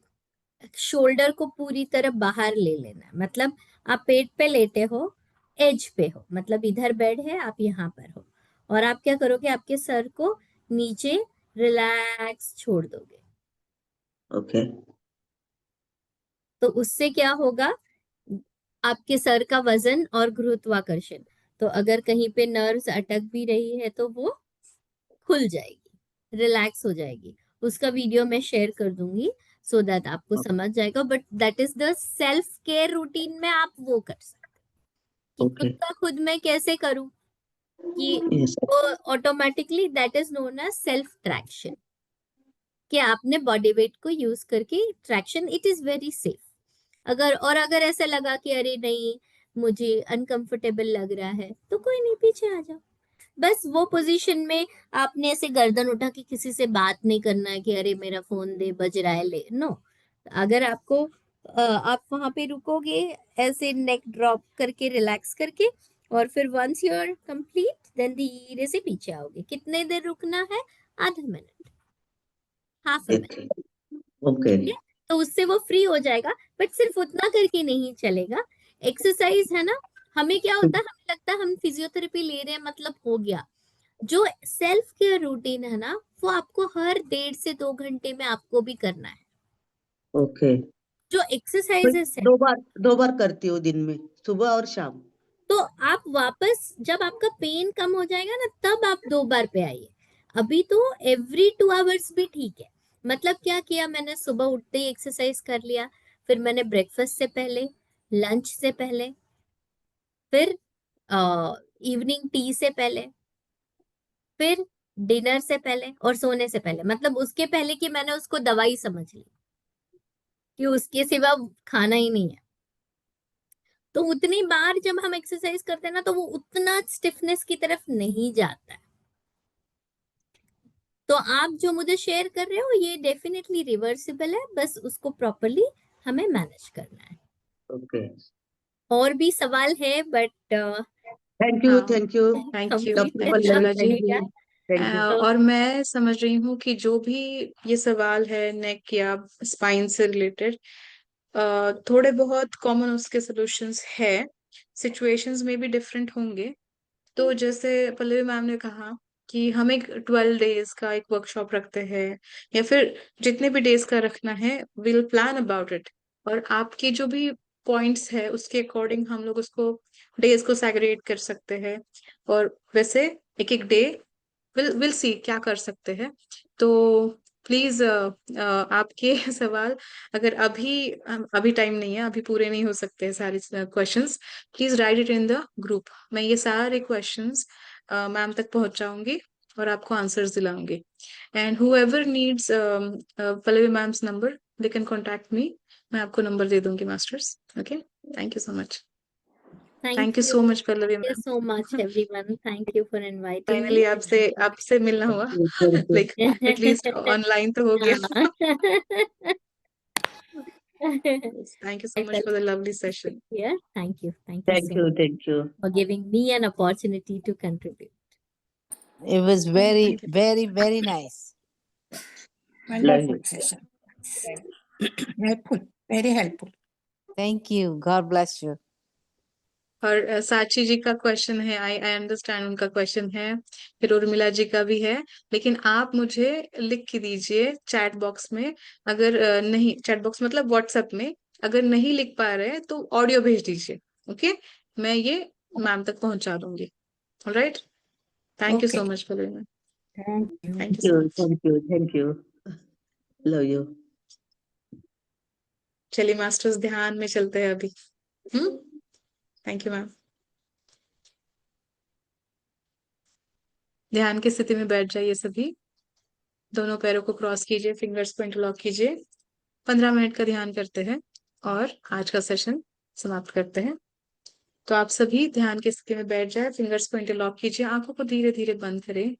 शोल्डर को पूरी तरह बाहर ले लेना है। मतलब आप पेट पे लेटे हो, एज पे हो, मतलब इधर बेड है, आप यहाँ पर हो, और आप क्या करोगे, आपके सर को नीचे रिलैक्स छोड़ दोगे। ओके, तो उससे क्या होगा, आपके सर का वजन और गुरुत्वाकर्षण, तो अगर कहीं पे नर्व्स अटक भी रही है तो वो खुल जाएगी, रिलैक्स हो जाएगी। उसका वीडियो मैं शेयर कर दूंगी सो दैट आपको समझ जाएगा। But that is the self care routine में आप वो कर सकते हैं कि खुद ओके, का खुद मैं कैसे करूं, कि यस, वो automatically that is known as self traction, कि आपने बॉडी वेट को यूज करके traction, it is very safe. अगर ऐसा लगा कि अरे नहीं मुझे अनकंफर्टेबल लग रहा है तो कोई नहीं, पीछे आ जाओ। बस वो पोजीशन में आपने ऐसे गर्दन उठा के किसी से बात नहीं करना है कि अरे मेरा फोन दे, बज रहा है, ले नो। अगर आपको आप वहां पे रुकोगे ऐसे नेक ड्रॉप करके रिलैक्स करके, और फिर once you are complete then धीरे से पीछे आओगे। कितने देर रुकना है, आधा minute, half a minute, okay, ठीक है। तो उससे वो फ्री हो जाएगा, बट सिर्फ उतना करके नहीं चलेगा। एक्सरसाइज है ना, हमें क्या होता है, हमें लगता है हम फिजियोथेरेपी ले रहे हैं मतलब हो गया। जो सेल्फ केयर रूटीन है ना, वो आपको हर 1.5 से 2 घंटे में आपको भी करना है। ओके। जो एक्सरसाइजेस है, दो बार करती हूँ दिन में, सुबह और शाम। तो आप वापस जब आपका पेन कम हो जाएगा ना, तब आप 2 बार पे आइए। अभी तो एवरी 2 आवर्स भी ठीक है। मतलब क्या किया मैंने, सुबह उठते ही एक्सरसाइज कर लिया, फिर मैंने ब्रेकफास्ट से पहले, लंच से पहले, फिर इवनिंग टी से पहले, फिर डिनर से पहले और सोने से पहले। मतलब उसके पहले कि मैंने उसको दवाई समझ ली कि उसके सिवा खाना ही नहीं है। तो उतनी बार जब हम एक्सरसाइज करते हैं ना, तो वो उतना स्टिफनेस की तरफ नहीं जाता है। तो आप जो मुझे शेयर कर रहे हो ये डेफिनेटली रिवर्सिबल है, बस उसको प्रॉपरली हमें मैनेज करना है। ओके, और भी सवाल है, बट थैंक यू, हाँ, thank you thank you, complete doctor thank you करना पल्लवी, कमला जी। थैंक पड़ेगा। You, thank you. तो और मैं समझ रही हूँ कि जो भी ये सवाल है नेक या स्पाइन से रिलेटेड, थोड़े बहुत कॉमन उसके सॉल्यूशंस है। सिचुएशंस में भी डिफरेंट होंगे। तो जैसे पल्लवी मैम ने कहा कि हम एक 12 डेज का एक वर्कशॉप रखते हैं, या फिर जितने भी डेज का रखना है, विल प्लान अबाउट इट। और आपके जो भी पॉइंट्स है उसके अकॉर्डिंग हम लोग उसको डेज को सैग्रीगेट कर सकते हैं। और वैसे एक एक डे विल सी क्या कर सकते हैं। तो प्लीज आपके सवाल, अगर अभी टाइम नहीं है, अभी पूरे नहीं हो सकते हैं सारे questions, please write it in the group. मैं ये सारे क्वेश्चंस मैम तक पहुंचाऊंगी और आपको आंसर्स दिलाऊंगी। And whoever needs Pallavi ma'am's number, they can contact me. मैं आपको नंबर दे दूंगी masters. Okay, thank you so much. Thank you so much Pallavi you ma'am. so much everyone, thank you for inviting me. Finally आपसे मिलना हुआ। Like at least online तो हो गया। Thank you I so much felt for the lovely session. here. Thank you so thank you, much thank you. for giving me an opportunity to contribute. It was very, thank you. very, very nice. Love Wonderful you. session. Helpful, very helpful. Thank you. God bless you. और साची जी का question है, I understand उनका question है, फिर उर्मिला जी का भी है। लेकिन आप मुझे लिख के दीजिए चैट बॉक्स में। अगर नहीं, चैट बॉक्स मतलब व्हाट्सएप में, अगर नहीं लिख पा रहे तो ऑडियो भेज दीजिए। ओके, मैं ये मैम तक पहुंचा दूंगी। Alright, thank you Okay. So much for ma'am. Thank you. Thank you so much. Thank you, thank you, love you. चलिए मास्टर्स, ध्यान में चलते हैं अभी। Thank you ma'am. ध्यान की स्थिति में बैठ जाइए सभी। दोनों पैरों को क्रॉस कीजिए, फिंगर्स को इंटरलॉक कीजिए। 15 मिनट का ध्यान करते हैं और आज का सेशन समाप्त करते हैं। तो आप सभी ध्यान की स्थिति में बैठ जाए, फिंगर्स को इंटरलॉक कीजिए, आंखों को धीरे धीरे बंद करें।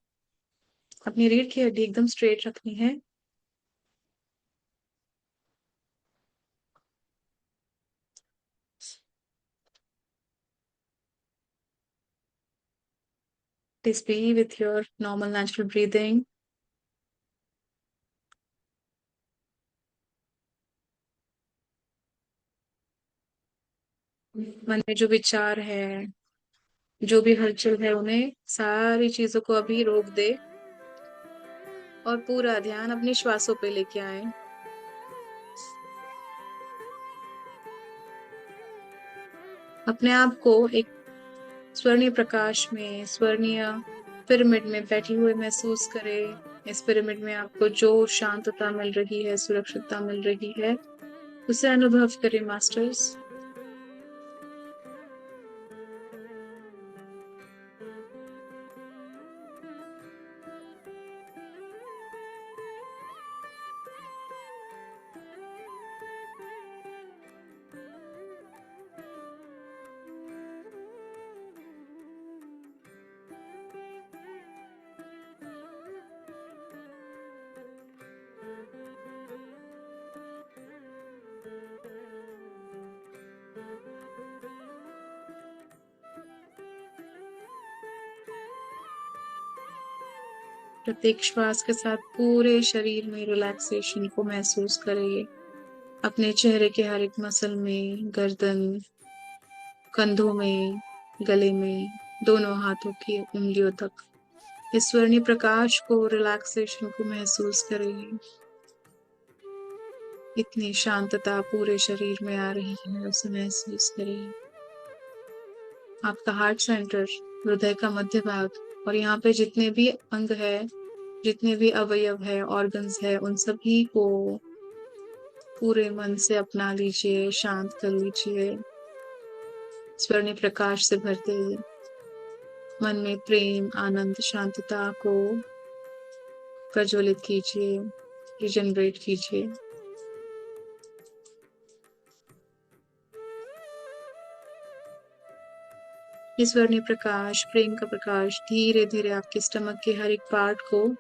अपनी रीढ़ की हड्डी एकदम स्ट्रेट रखनी है। Please be with your normal natural breathing. मन में जो विचार है, जो भी हलचल है, उन्हें सारी चीजों को अभी रोक दे और पूरा ध्यान अपने श्वासों पे लेके आए। अपने आप को एक स्वर्णीय प्रकाश में, स्वर्णीय पिरामिड में बैठे हुए महसूस करें। इस पिरामिड में आपको जो शांतता मिल रही है, सुरक्षितता मिल रही है, उसे अनुभव करें मास्टर्स। प्रत्येक श्वास के साथ पूरे शरीर में रिलैक्सेशन को महसूस करिए। अपने चेहरे के हर एक मसल में, गर्दन, कंधों में, गले में, दोनों हाथों की उंगलियों तक इस स्वर्णीय प्रकाश को, रिलैक्सेशन को महसूस करिए। इतनी शांतता पूरे शरीर में आ रही है, उसे महसूस करिए। आपका हार्ट सेंटर, हृदय का मध्य भाग और यहाँ पे जितने भी अंग है, जितने भी अवयव है, ऑर्गन्स है, उन सभी को पूरे मन से अपना लीजिए, शांत कर लीजिए। स्वर्णीय प्रकाश से भर दे। मन में प्रेम, आनंद, शांतता को प्रज्वलित कीजिए, रिजनरेट कीजिए। ये स्वर्णीय प्रकाश, प्रेम का प्रकाश धीरे धीरे आपके स्टमक के हर एक पार्ट को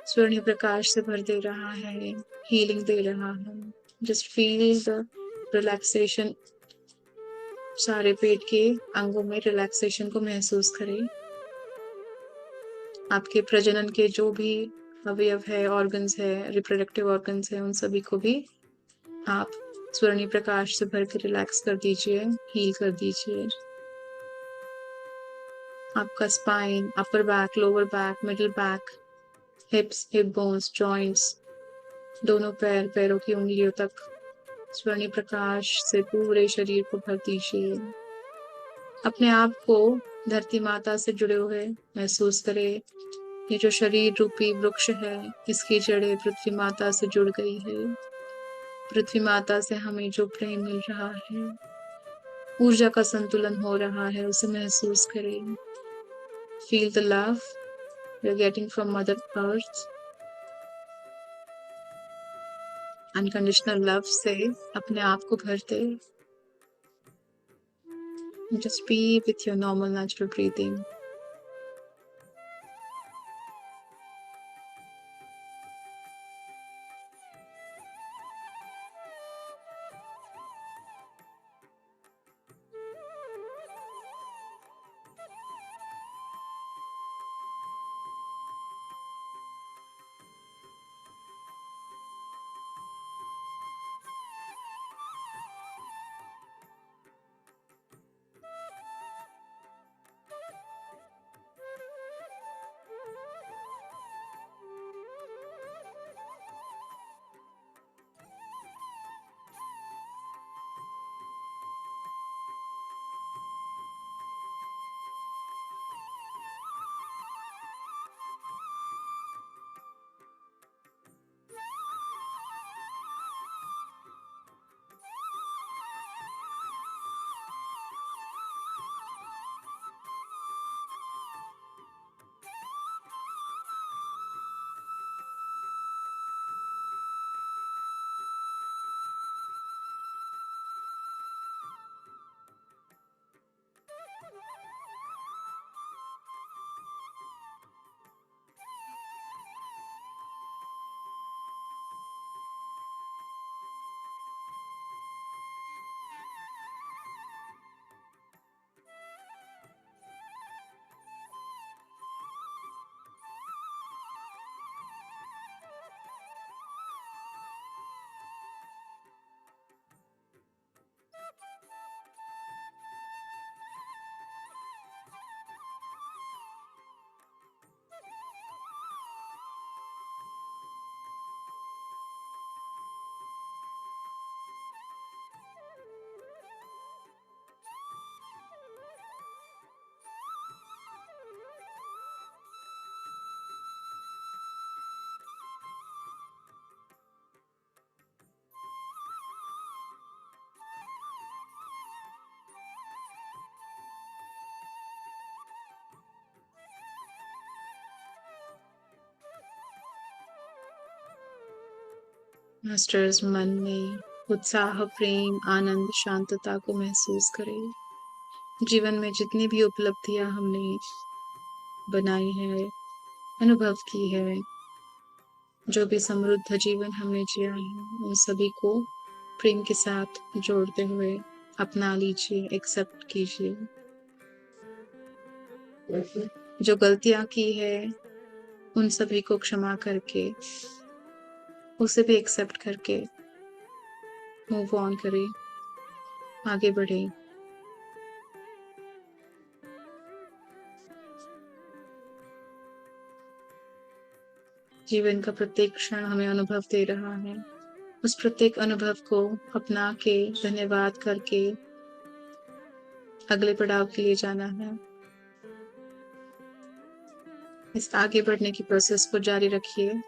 स्वर्णीय प्रकाश से भर दे रहा है, हीलिंग दे रहा है। Just feel the relaxation. सारे पेट के अंगों में रिलैक्सेशन को महसूस करें। आपके प्रजनन के जो भी अवयव है, ऑर्गन्स है, रिप्रोडक्टिव ऑर्गन्स है, उन सभी को भी आप स्वर्णीय प्रकाश से भर के रिलैक्स कर दीजिए, हील कर दीजिए। आपका spine, upper back, lower back, middle back, हिप्स, hip bones, joints, दोनों पैर, पैरों की उंगलियों तक स्वर्णीय प्रकाश से पूरे शरीर को भर दीजिए। अपने आप को धरती माता से जुड़े हुए महसूस करें। ये जो शरीर रूपी वृक्ष है, इसकी जड़ें पृथ्वी माता से जुड़ गई है। पृथ्वी माता से हमें जो प्रेम मिल रहा है, ऊर्जा का संतुलन हो रहा है, उसे महसूस करें। Feel the love you're getting from Mother Earth. Unconditional love से अपने आप को भर दे। Just be with your normal natural breathing. Masters मन में उत्साह, प्रेम, आनंद, शांतता को महसूस करें। जीवन में जितनी भी उपलब्धियां हमने बनाई है, अनुभव की है, जो भी समृद्ध जीवन हमने जिया है, उन सभी को प्रेम के साथ जोड़ते हुए अपना लीजिए, एक्सेप्ट कीजिए। जो गलतियां की है उन सभी को क्षमा करके, उसे भी एक्सेप्ट करके मूव ऑन करें, आगे बढ़े। जीवन का प्रत्येक क्षण हमें अनुभव दे रहा है। उस प्रत्येक अनुभव को अपना के धन्यवाद करके अगले पड़ाव के लिए जाना है। इस आगे बढ़ने की प्रोसेस को जारी रखिए।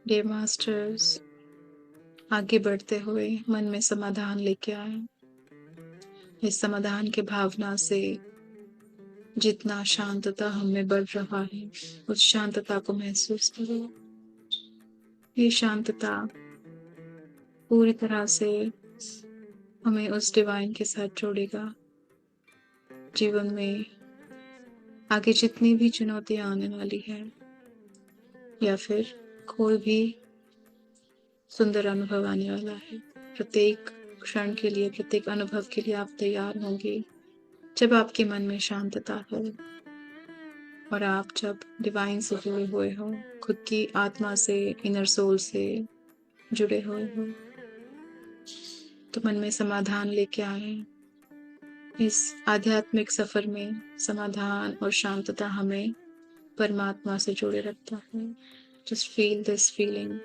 डियर मास्टर्स, आगे बढ़ते हुए मन में समाधान लेके आए। इस समाधान के भावना से जितना शांतता हमें बढ़ रहा है, उस शांतता को महसूस करो। ये शांतता पूरी तरह से हमें उस डिवाइन के साथ जोड़ेगा। जीवन में आगे जितनी भी चुनौतियां आने वाली है या फिर कोई भी सुंदर अनुभव आने वाला है, प्रत्येक क्षण के लिए, प्रत्येक अनुभव के लिए आप तैयार होंगे जब आपके मन में शांतता हो और आप जब डिवाइन से जुड़े हुए हो, खुद की आत्मा से, इनर सोल से जुड़े हुए हो। तो मन में समाधान लेके आए। इस आध्यात्मिक सफर में समाधान और शांतता हमें परमात्मा से जोड़े रखता है। Just feel this feeling.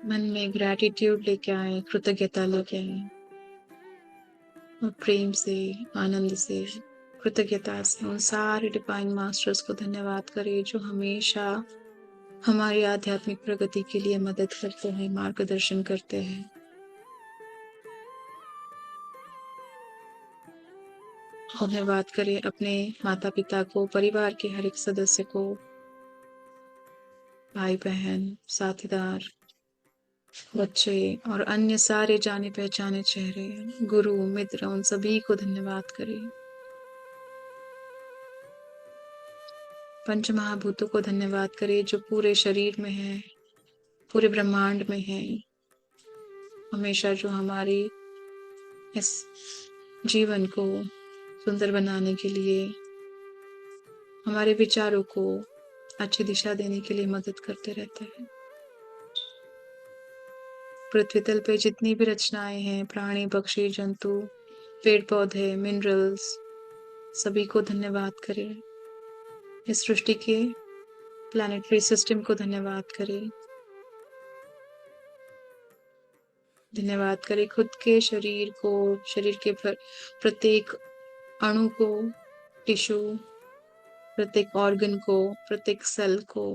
मन में ग्रैटिट्यूड लेके आए, कृतज्ञता लेके आए और प्रेम से, आनंद से, कृतज्ञता से उन सारे डिवाइन मास्टर्स को धन्यवाद करें जो हमेशा हमारी आध्यात्मिक प्रगति के लिए मदद करते हैं, मार्गदर्शन करते हैं। धन्यवाद करें अपने माता पिता को, परिवार के हर एक सदस्य को, भाई बहन, साथीदार, बच्चे और अन्य सारे जाने पहचाने चेहरे, गुरु, मित्र, उन सभी को धन्यवाद करें। पंच महाभूतों को धन्यवाद करें जो पूरे शरीर में है, पूरे ब्रह्मांड में है, हमेशा जो हमारी इस जीवन को सुंदर बनाने के लिए, हमारे विचारों को अच्छी दिशा देने के लिए मदद करते रहते हैं। पृथ्वी तल पे जितनी भी रचनाएं हैं, प्राणी, पक्षी, जंतु, पेड़ पौधे, मिनरल्स, सभी को धन्यवाद करें। इस सृष्टि के प्लैनेटरी सिस्टम को धन्यवाद करें। धन्यवाद करें खुद के शरीर को, शरीर के प्रत्येक अणु को, टिश्यू, प्रत्येक ऑर्गन को, प्रत्येक सेल को,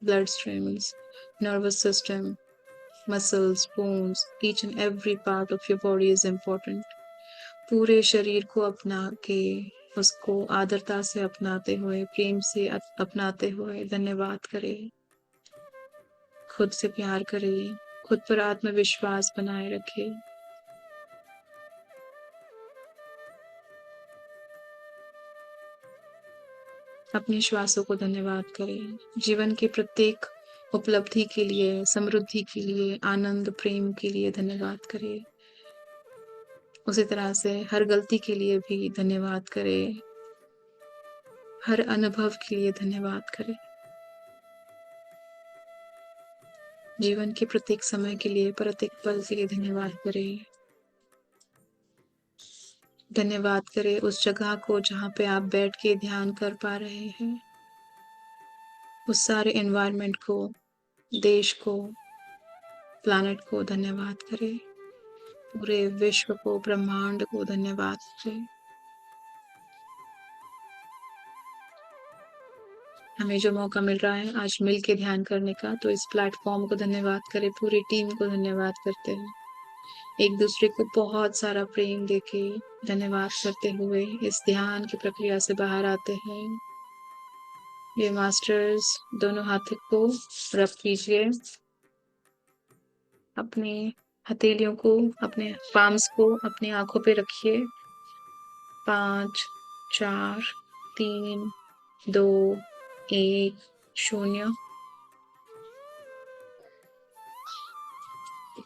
blood streams, nervous system, muscles, bones, each and every part of your body is important. पूरे शरीर को अपना के, उसको आदरता से अपनाते हुए, प्रेम से अपनाते हुए धन्यवाद करें। खुद से प्यार करें, खुद पर आत्मविश्वास बनाए रखें। अपने श्वासों को धन्यवाद करें। जीवन के प्रत्येक उपलब्धि के लिए, समृद्धि के लिए, आनंद, प्रेम के लिए धन्यवाद करें। उसी तरह से हर गलती के लिए भी धन्यवाद करें। हर अनुभव के लिए धन्यवाद करें। जीवन के प्रत्येक समय के लिए, प्रत्येक पल के लिए धन्यवाद करें। धन्यवाद करें उस जगह को जहाँ पे आप बैठ के ध्यान कर पा रहे हैं, उस सारे एनवायरनमेंट को, देश को, प्लैनेट को धन्यवाद करें। पूरे विश्व को, ब्रह्मांड को धन्यवाद करें। हमें जो मौका मिल रहा है आज मिल के ध्यान करने का, तो इस प्लेटफॉर्म को धन्यवाद करें, पूरी टीम को धन्यवाद करते हैं। एक दूसरे को बहुत सारा प्रेम देके धन्यवाद करते हुए इस ध्यान की प्रक्रिया से बाहर आते हैं। ये मास्टर्स दोनों हाथों को रब कीजिए, अपनी हथेलियों को, अपने पाम्स को अपनी आंखों पे रखिए। 5, 4, 3, 2, 1, 0।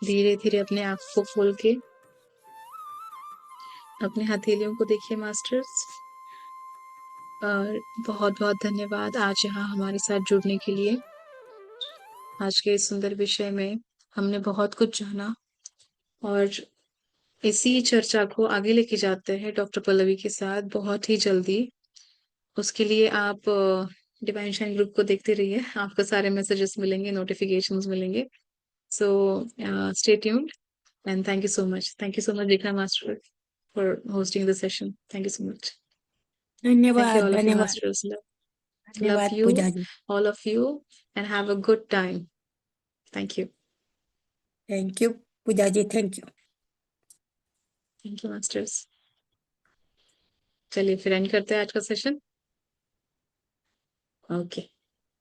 धीरे धीरे अपने आंख को खोल के अपने हथेलियों को देखिए मास्टर्स। और बहुत बहुत धन्यवाद आज यहाँ हमारे साथ जुड़ने के लिए। आज के इस सुंदर विषय में हमने बहुत कुछ जाना और इसी चर्चा को आगे लेके जाते हैं डॉक्टर पल्लवी के साथ बहुत ही जल्दी। उसके लिए आप डिवाइन शाइन ग्रुप को देखते रहिए, आपको सारे मैसेजेस मिलेंगे, नोटिफिकेशंस मिलेंगे। So stay tuned and thank you so much. Thank you so much, Dikha Master, for hosting the session. Thank you so much. Thank you धन्यवाद all of you धन्यवाद masters. Love धन्यवाद you, Pooja ji. all of you, and have a good time. Thank you. Thank you Pooja ji, thank you. Thank you, masters. चलिए फिर and करते हैं आज का session. Okay